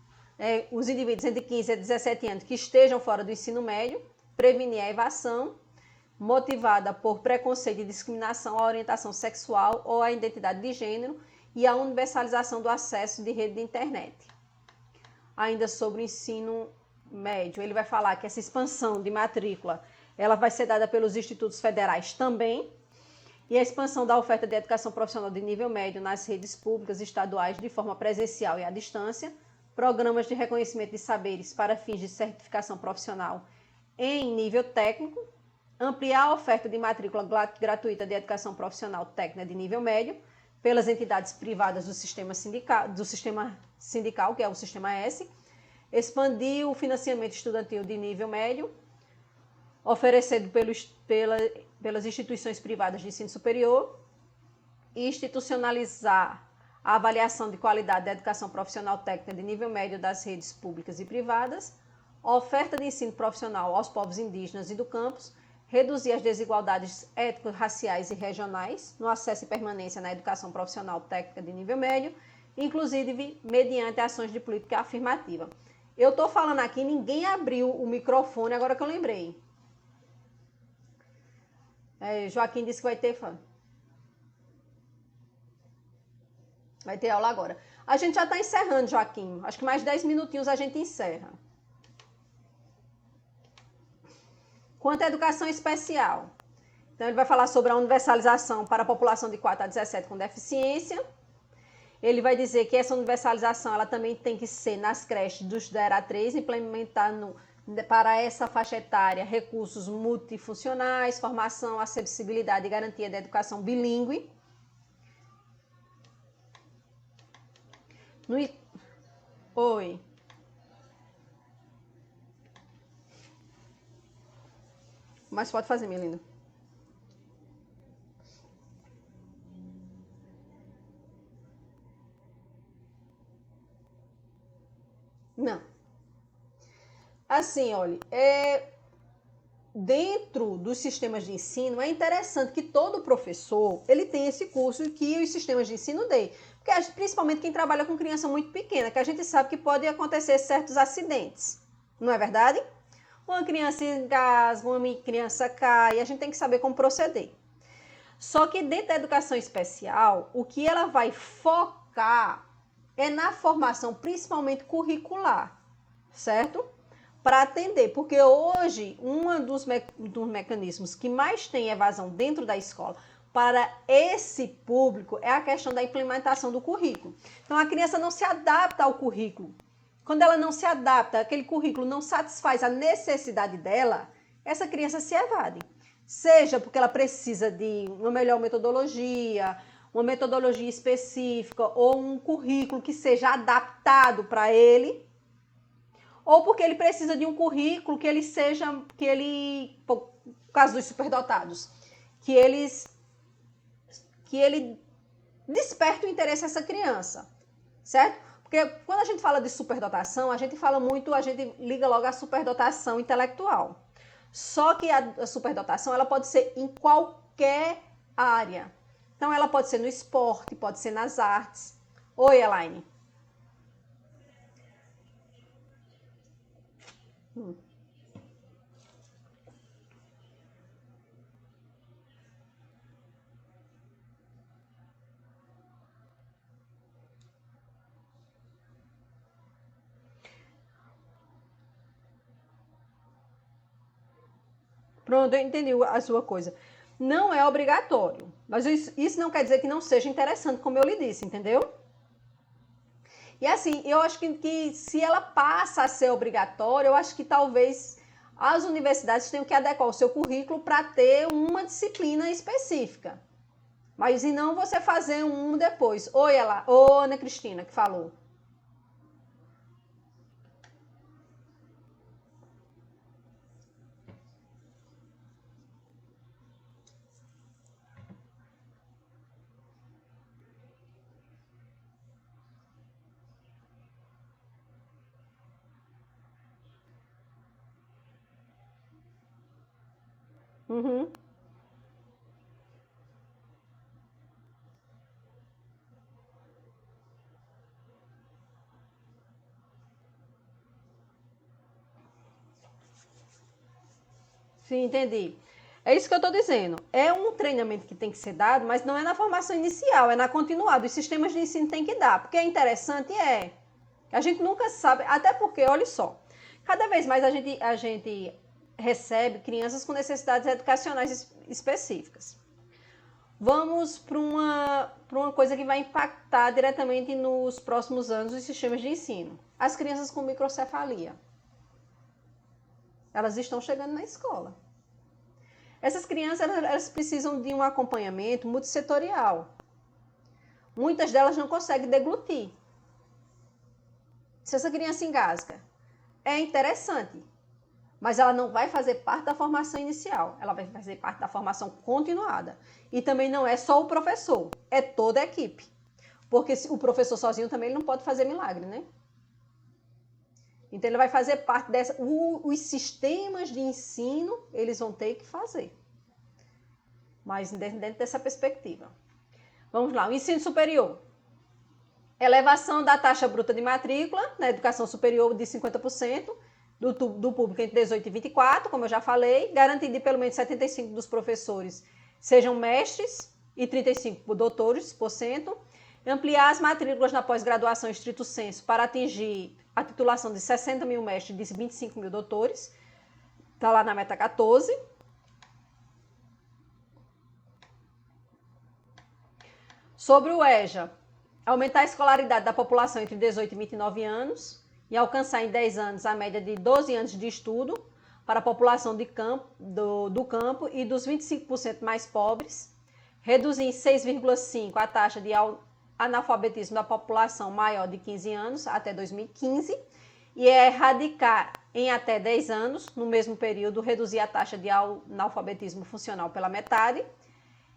os indivíduos entre 15 e 17 anos que estejam fora do ensino médio, prevenir a evasão, motivada por preconceito e discriminação à orientação sexual ou à identidade de gênero, e a universalização do acesso de rede de internet. Ainda sobre o ensino médio, ele vai falar que essa expansão de matrícula ela vai ser dada pelos institutos federais também, e a expansão da oferta de educação profissional de nível médio nas redes públicas e estaduais de forma presencial e à distância, programas de reconhecimento de saberes para fins de certificação profissional em nível técnico, ampliar a oferta de matrícula gratuita de educação profissional técnica de nível médio, pelas entidades privadas do sistema sindical, que é o Sistema S, expandir o financiamento estudantil de nível médio, oferecido pelas instituições privadas de ensino superior, e institucionalizar a avaliação de qualidade da educação profissional técnica de nível médio das redes públicas e privadas, oferta de ensino profissional aos povos indígenas e do campus, reduzir as desigualdades étnico-raciais e regionais no acesso e permanência na educação profissional técnica de nível médio, inclusive mediante ações de política afirmativa. Eu estou falando aqui, ninguém abriu o microfone, agora que eu lembrei. Joaquim disse que vai ter aula agora. A gente já está encerrando, Joaquim. Acho que mais 10 minutinhos a gente encerra. Quanto à educação especial, então ele vai falar sobre a universalização para a população de 4 a 17 com deficiência. Ele vai dizer que essa universalização ela também tem que ser nas creches dos 0 a 3, implementando para essa faixa etária recursos multifuncionais, formação, acessibilidade e garantia da educação bilíngue. Oi. Mas pode fazer, minha linda. Não. Assim, olha, dentro dos sistemas de ensino, é interessante que todo professor, ele tem esse curso que os sistemas de ensino dêem. Porque principalmente quem trabalha com criança muito pequena, que a gente sabe que pode acontecer certos acidentes. Não é verdade? Uma criança engasga, uma criança cai, a gente tem que saber como proceder. Só que dentro da educação especial, o que ela vai focar é na formação, principalmente curricular, certo? Para atender, porque hoje, dos mecanismos que mais tem evasão dentro da escola para esse público é a questão da implementação do currículo. Então, a criança não se adapta ao currículo. Quando ela não se adapta, aquele currículo não satisfaz a necessidade dela, essa criança se evade. Seja porque ela precisa de uma melhor metodologia, uma metodologia específica ou um currículo que seja adaptado para ele, ou porque ele precisa de um currículo que por causa dos superdotados, que ele desperte o interesse dessa criança, certo? Porque quando a gente fala de superdotação, a gente liga logo à superdotação intelectual. Só que a superdotação, ela pode ser em qualquer área. Então, ela pode ser no esporte, pode ser nas artes, Oi, Elaine. Pronto, eu entendi a sua coisa. Não é obrigatório, mas isso não quer dizer que não seja interessante, como eu lhe disse, entendeu? E assim, eu acho que se ela passa a ser obrigatória, eu acho que talvez as universidades tenham que adequar o seu currículo para ter uma disciplina específica. Mas e não você fazer um depois. Oi, ela, ô Ana Cristina, que falou. Uhum. Sim, entendi. É isso que eu estou dizendo. É um treinamento que tem que ser dado, mas não é na formação inicial, é na continuada. Os sistemas de ensino tem que dar. Porque é interessante, é. A gente nunca sabe, até porque, olha só, cada vez mais a gente recebe crianças com necessidades educacionais específicas. Vamos para uma coisa que vai impactar diretamente nos próximos anos os sistemas de ensino. As crianças com microcefalia. Elas estão chegando na escola. Essas crianças elas precisam de um acompanhamento multissetorial. Muitas delas não conseguem deglutir. Se essa criança engasga, é interessante, mas ela não vai fazer parte da formação inicial, ela vai fazer parte da formação continuada. E também não é só o professor, é toda a equipe. Porque o professor sozinho também ele não pode fazer milagre, né? Então ele vai fazer parte dessa... Os sistemas de ensino, eles vão ter que fazer. Mas dentro dessa perspectiva. Vamos lá, o ensino superior. Elevação da taxa bruta de matrícula na educação superior de 50%, do público entre 18 e 24, como eu já falei, garantido de pelo menos 75% dos professores sejam mestres e 35% doutores por cento, ampliar as matrículas na pós-graduação estrito sensu para atingir a titulação de 60 mil mestres e de 25 mil doutores, está lá na meta 14. Sobre o EJA, aumentar a escolaridade da população entre 18 e 29 anos e alcançar em 10 anos a média de 12 anos de estudo para a população de campo, do campo e dos 25% mais pobres, reduzir em 6,5% a taxa de analfabetismo da população maior de 15 anos até 2015 e erradicar em até 10 anos, no mesmo período, reduzir a taxa de analfabetismo funcional pela metade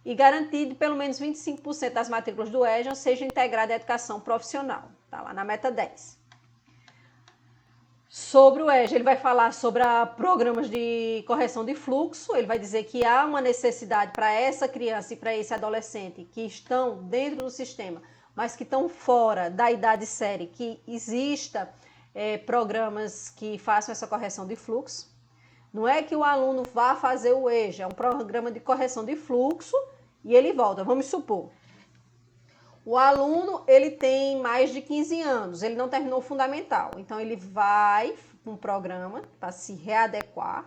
e garantir que pelo menos 25% das matrículas do EJA seja integrada à educação profissional. Está lá na meta 10. Sobre o EJA, ele vai falar sobre programas de correção de fluxo, ele vai dizer que há uma necessidade para essa criança e para esse adolescente que estão dentro do sistema, mas que estão fora da idade série, que exista programas que façam essa correção de fluxo. Não é que o aluno vá fazer o EJA, é um programa de correção de fluxo e ele volta. Vamos supor, o aluno ele tem mais de 15 anos, ele não terminou o fundamental, então ele vai para um programa para se readequar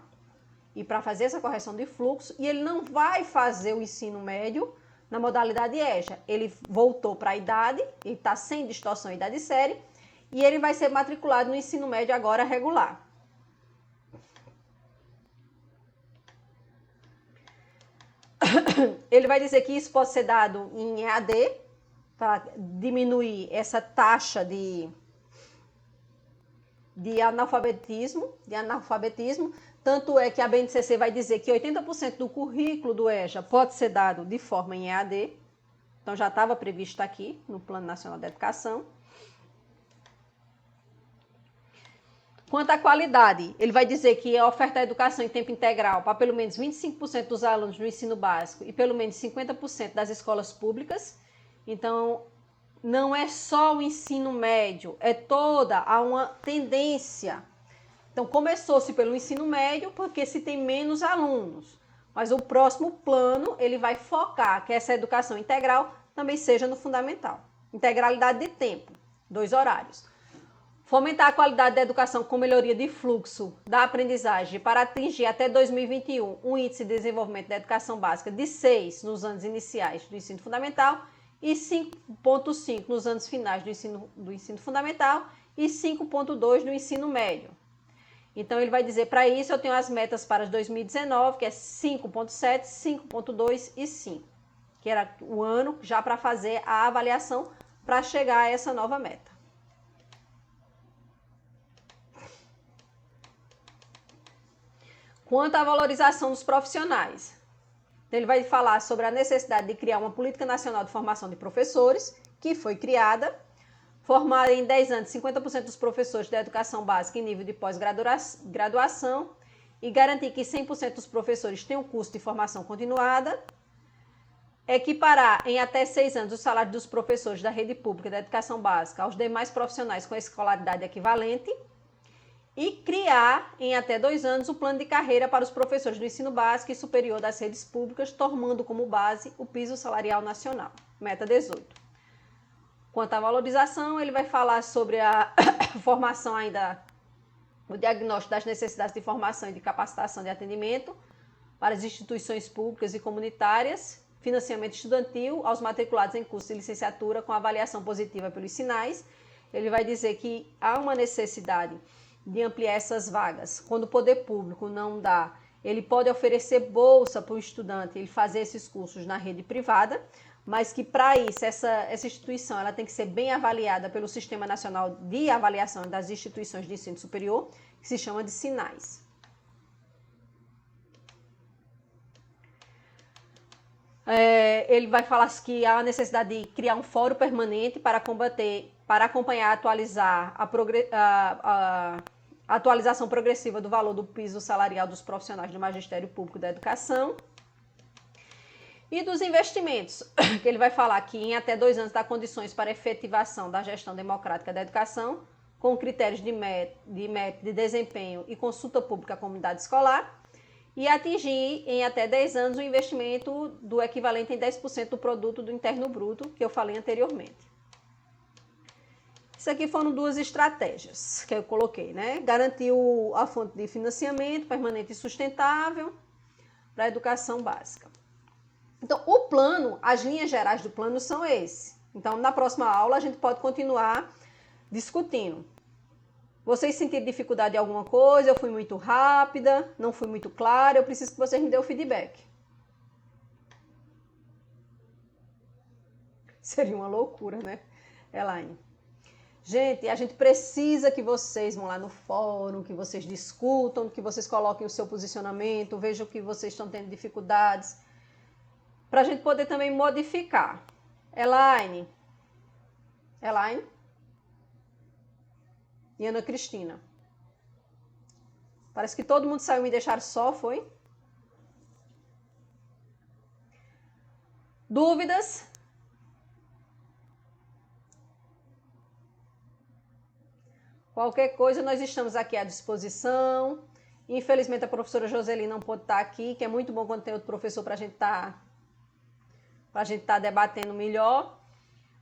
e para fazer essa correção de fluxo e ele não vai fazer o ensino médio na modalidade EJA. Ele voltou para a idade, ele está sem distorção idade série e ele vai ser matriculado no ensino médio agora regular. Ele vai dizer que isso pode ser dado em EAD, para diminuir essa taxa de analfabetismo, tanto é que a BNCC vai dizer que 80% do currículo do EJA pode ser dado de forma em EAD, então já estava previsto aqui no Plano Nacional de Educação. Quanto à qualidade, ele vai dizer que a oferta de educação em tempo integral para pelo menos 25% dos alunos no ensino básico e pelo menos 50% das escolas públicas. Então, não é só o ensino médio, é toda uma tendência. Então, começou-se pelo ensino médio, porque se tem menos alunos. Mas o próximo plano, ele vai focar que essa educação integral também seja no fundamental. Integralidade de tempo, 2 horários. Fomentar a qualidade da educação com melhoria de fluxo da aprendizagem para atingir até 2021 um índice de desenvolvimento da educação básica de 6 nos anos iniciais do ensino fundamental e 5,5 nos anos finais do ensino fundamental e 5,2 no ensino médio. Então, ele vai dizer, para isso, eu tenho as metas para 2019, que é 5,7, 5,2 e 5, que era o ano já para fazer a avaliação para chegar a essa nova meta. Quanto à valorização dos profissionais, ele vai falar sobre a necessidade de criar uma política nacional de formação de professores, que foi criada, formar em 10 anos 50% dos professores da educação básica em nível de pós-graduação e garantir que 100% dos professores tenham curso de formação continuada, equiparar em até 6 anos o salário dos professores da rede pública da educação básica aos demais profissionais com escolaridade equivalente e criar em até 2 anos o plano de carreira para os professores do ensino básico e superior das redes públicas, tomando como base o piso salarial nacional, meta 18. Quanto à valorização, ele vai falar sobre a formação ainda, o diagnóstico das necessidades de formação e de capacitação de atendimento para as instituições públicas e comunitárias, financiamento estudantil aos matriculados em curso de licenciatura com avaliação positiva pelos sinais. Ele vai dizer que há uma necessidade de ampliar essas vagas. Quando o poder público não dá, ele pode oferecer bolsa para o estudante ele fazer esses cursos na rede privada, mas que para isso essa instituição ela tem que ser bem avaliada pelo Sistema Nacional de Avaliação das Instituições de Ensino Superior, que se chama de SINAIS. Ele vai falar que há a necessidade de criar um fórum permanente para acompanhar e atualizar a atualização progressiva do valor do piso salarial dos profissionais do Magistério Público da Educação. E dos investimentos, que ele vai falar que em até 2 anos dá condições para efetivação da gestão democrática da educação, com critérios de desempenho e consulta pública à comunidade escolar, e atingir em até 10 anos o investimento do equivalente em 10% do produto do interno bruto, que eu falei anteriormente. Isso aqui foram 2 estratégias que eu coloquei, né? Garantir a fonte de financiamento permanente e sustentável para a educação básica. Então, o plano, as linhas gerais do plano são esse. Então, na próxima aula, a gente pode continuar discutindo. Vocês sentiram dificuldade em alguma coisa? Eu fui muito rápida? Não fui muito clara? Eu preciso que vocês me dêem o feedback. Seria uma loucura, né, Elaine? Gente, a gente precisa que vocês vão lá no fórum, que vocês discutam, que vocês coloquem o seu posicionamento, vejam que vocês estão tendo dificuldades, para a gente poder também modificar. Elaine e Ana Cristina. Parece que todo mundo saiu e me deixaram só, foi? Dúvidas? Qualquer coisa, nós estamos aqui à disposição. Infelizmente, a professora Joseli não pôde estar aqui, que é muito bom quando tem outro professor para a gente estar debatendo melhor.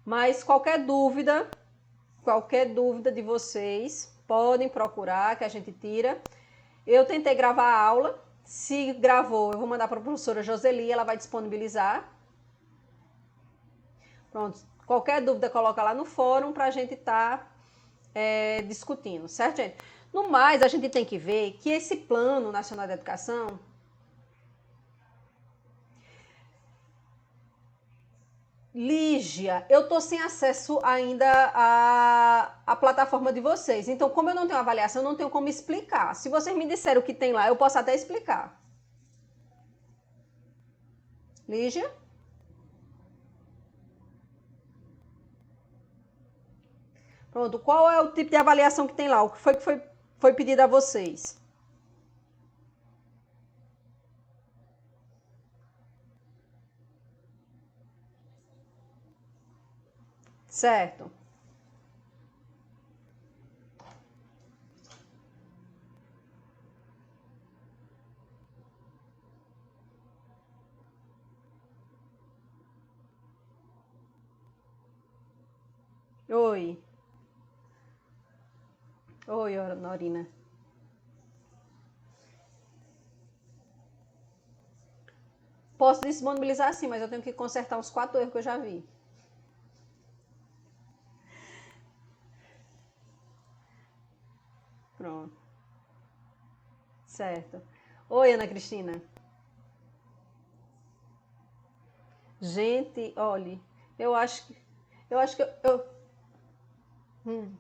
Mas qualquer dúvida de vocês, podem procurar, que a gente tira. Eu tentei gravar a aula. Se gravou, eu vou mandar para a professora Joseli, ela vai disponibilizar. Pronto. Qualquer dúvida, coloca lá no fórum para a gente estar discutindo, certo, gente? No mais, a gente tem que ver que esse Plano Nacional de Educação, Lígia, eu estou sem acesso ainda à plataforma de vocês. Então, como eu não tenho avaliação, eu não tenho como explicar. Se vocês me disserem o que tem lá, eu posso até explicar. Lígia? Pronto, qual é o tipo de avaliação que tem lá? O que foi pedido a vocês? Certo. Oi. Oi, Norina. Posso disponibilizar sim, mas eu tenho que consertar uns 4 erros que eu já vi. Pronto. Certo. Oi, Ana Cristina. Gente, olhe, eu acho que eu. Hum.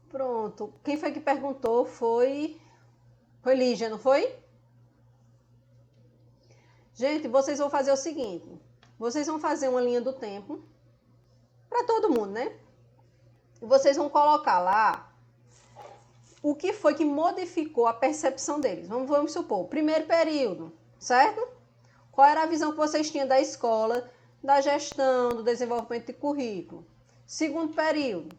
Pronto. Quem foi que perguntou foi Lígia, não foi? Gente, vocês vão fazer o seguinte. Vocês vão fazer uma linha do tempo para todo mundo, né? E vocês vão colocar lá o que foi que modificou a percepção deles. Vamos supor, primeiro período, certo? Qual era a visão que vocês tinham da escola, da gestão, do desenvolvimento de currículo? Segundo período,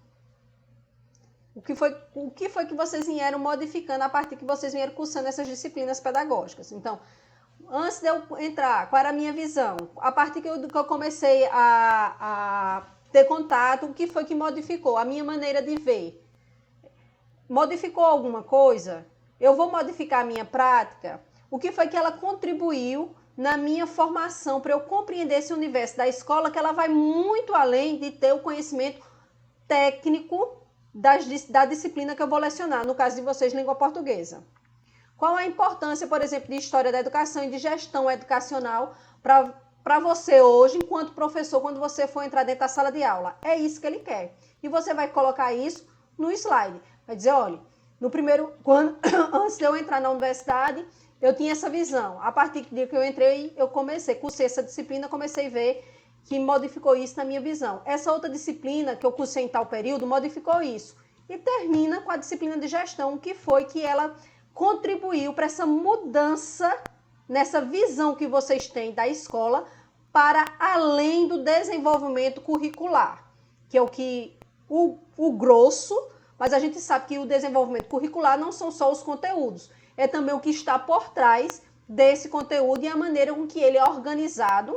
o que foi que vocês vieram modificando a partir que vocês vieram cursando essas disciplinas pedagógicas? Então, antes de eu entrar, qual era a minha visão? A partir que eu comecei a ter contato, o que foi que modificou? A minha maneira de ver. Modificou alguma coisa? Eu vou modificar a minha prática? O que foi que ela contribuiu na minha formação para eu compreender esse universo da escola, que ela vai muito além de ter o conhecimento técnico da disciplina que eu vou lecionar, no caso de vocês, língua portuguesa. Qual a importância, por exemplo, de história da educação e de gestão educacional para você hoje, enquanto professor, quando você for entrar dentro da sala de aula? É isso que ele quer. E você vai colocar isso no slide. Vai dizer, olha, no primeiro, antes de eu entrar na universidade, eu tinha essa visão. A partir do dia que eu entrei, eu cursei essa disciplina, comecei a ver que modificou isso na minha visão. Essa outra disciplina que eu cursei em tal período modificou isso. E termina com a disciplina de gestão, o que foi que ela contribuiu para essa mudança nessa visão que vocês têm da escola para além do desenvolvimento curricular, que é o grosso, mas a gente sabe que o desenvolvimento curricular não são só os conteúdos, é também o que está por trás desse conteúdo e a maneira com que ele é organizado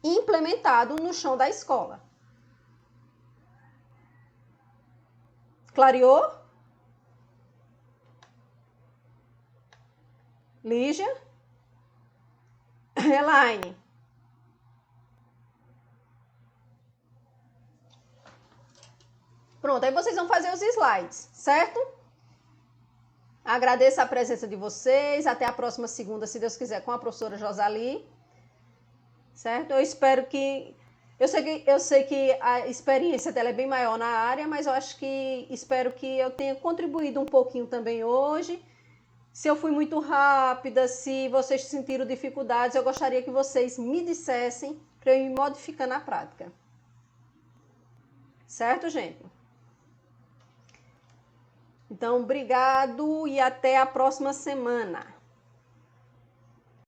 e implementado no chão da escola. Clareou? Lígia? Elaine? Pronto, aí vocês vão fazer os slides, certo? Agradeço a presença de vocês. Até a próxima segunda, se Deus quiser, com a professora Josali. Certo? Eu espero que... Eu sei que a experiência dela é bem maior na área, mas espero que eu tenha contribuído um pouquinho também hoje. Se eu fui muito rápida, se vocês sentiram dificuldades, eu gostaria que vocês me dissessem para eu ir modificando a prática. Certo, gente? Então, obrigado e até a próxima semana.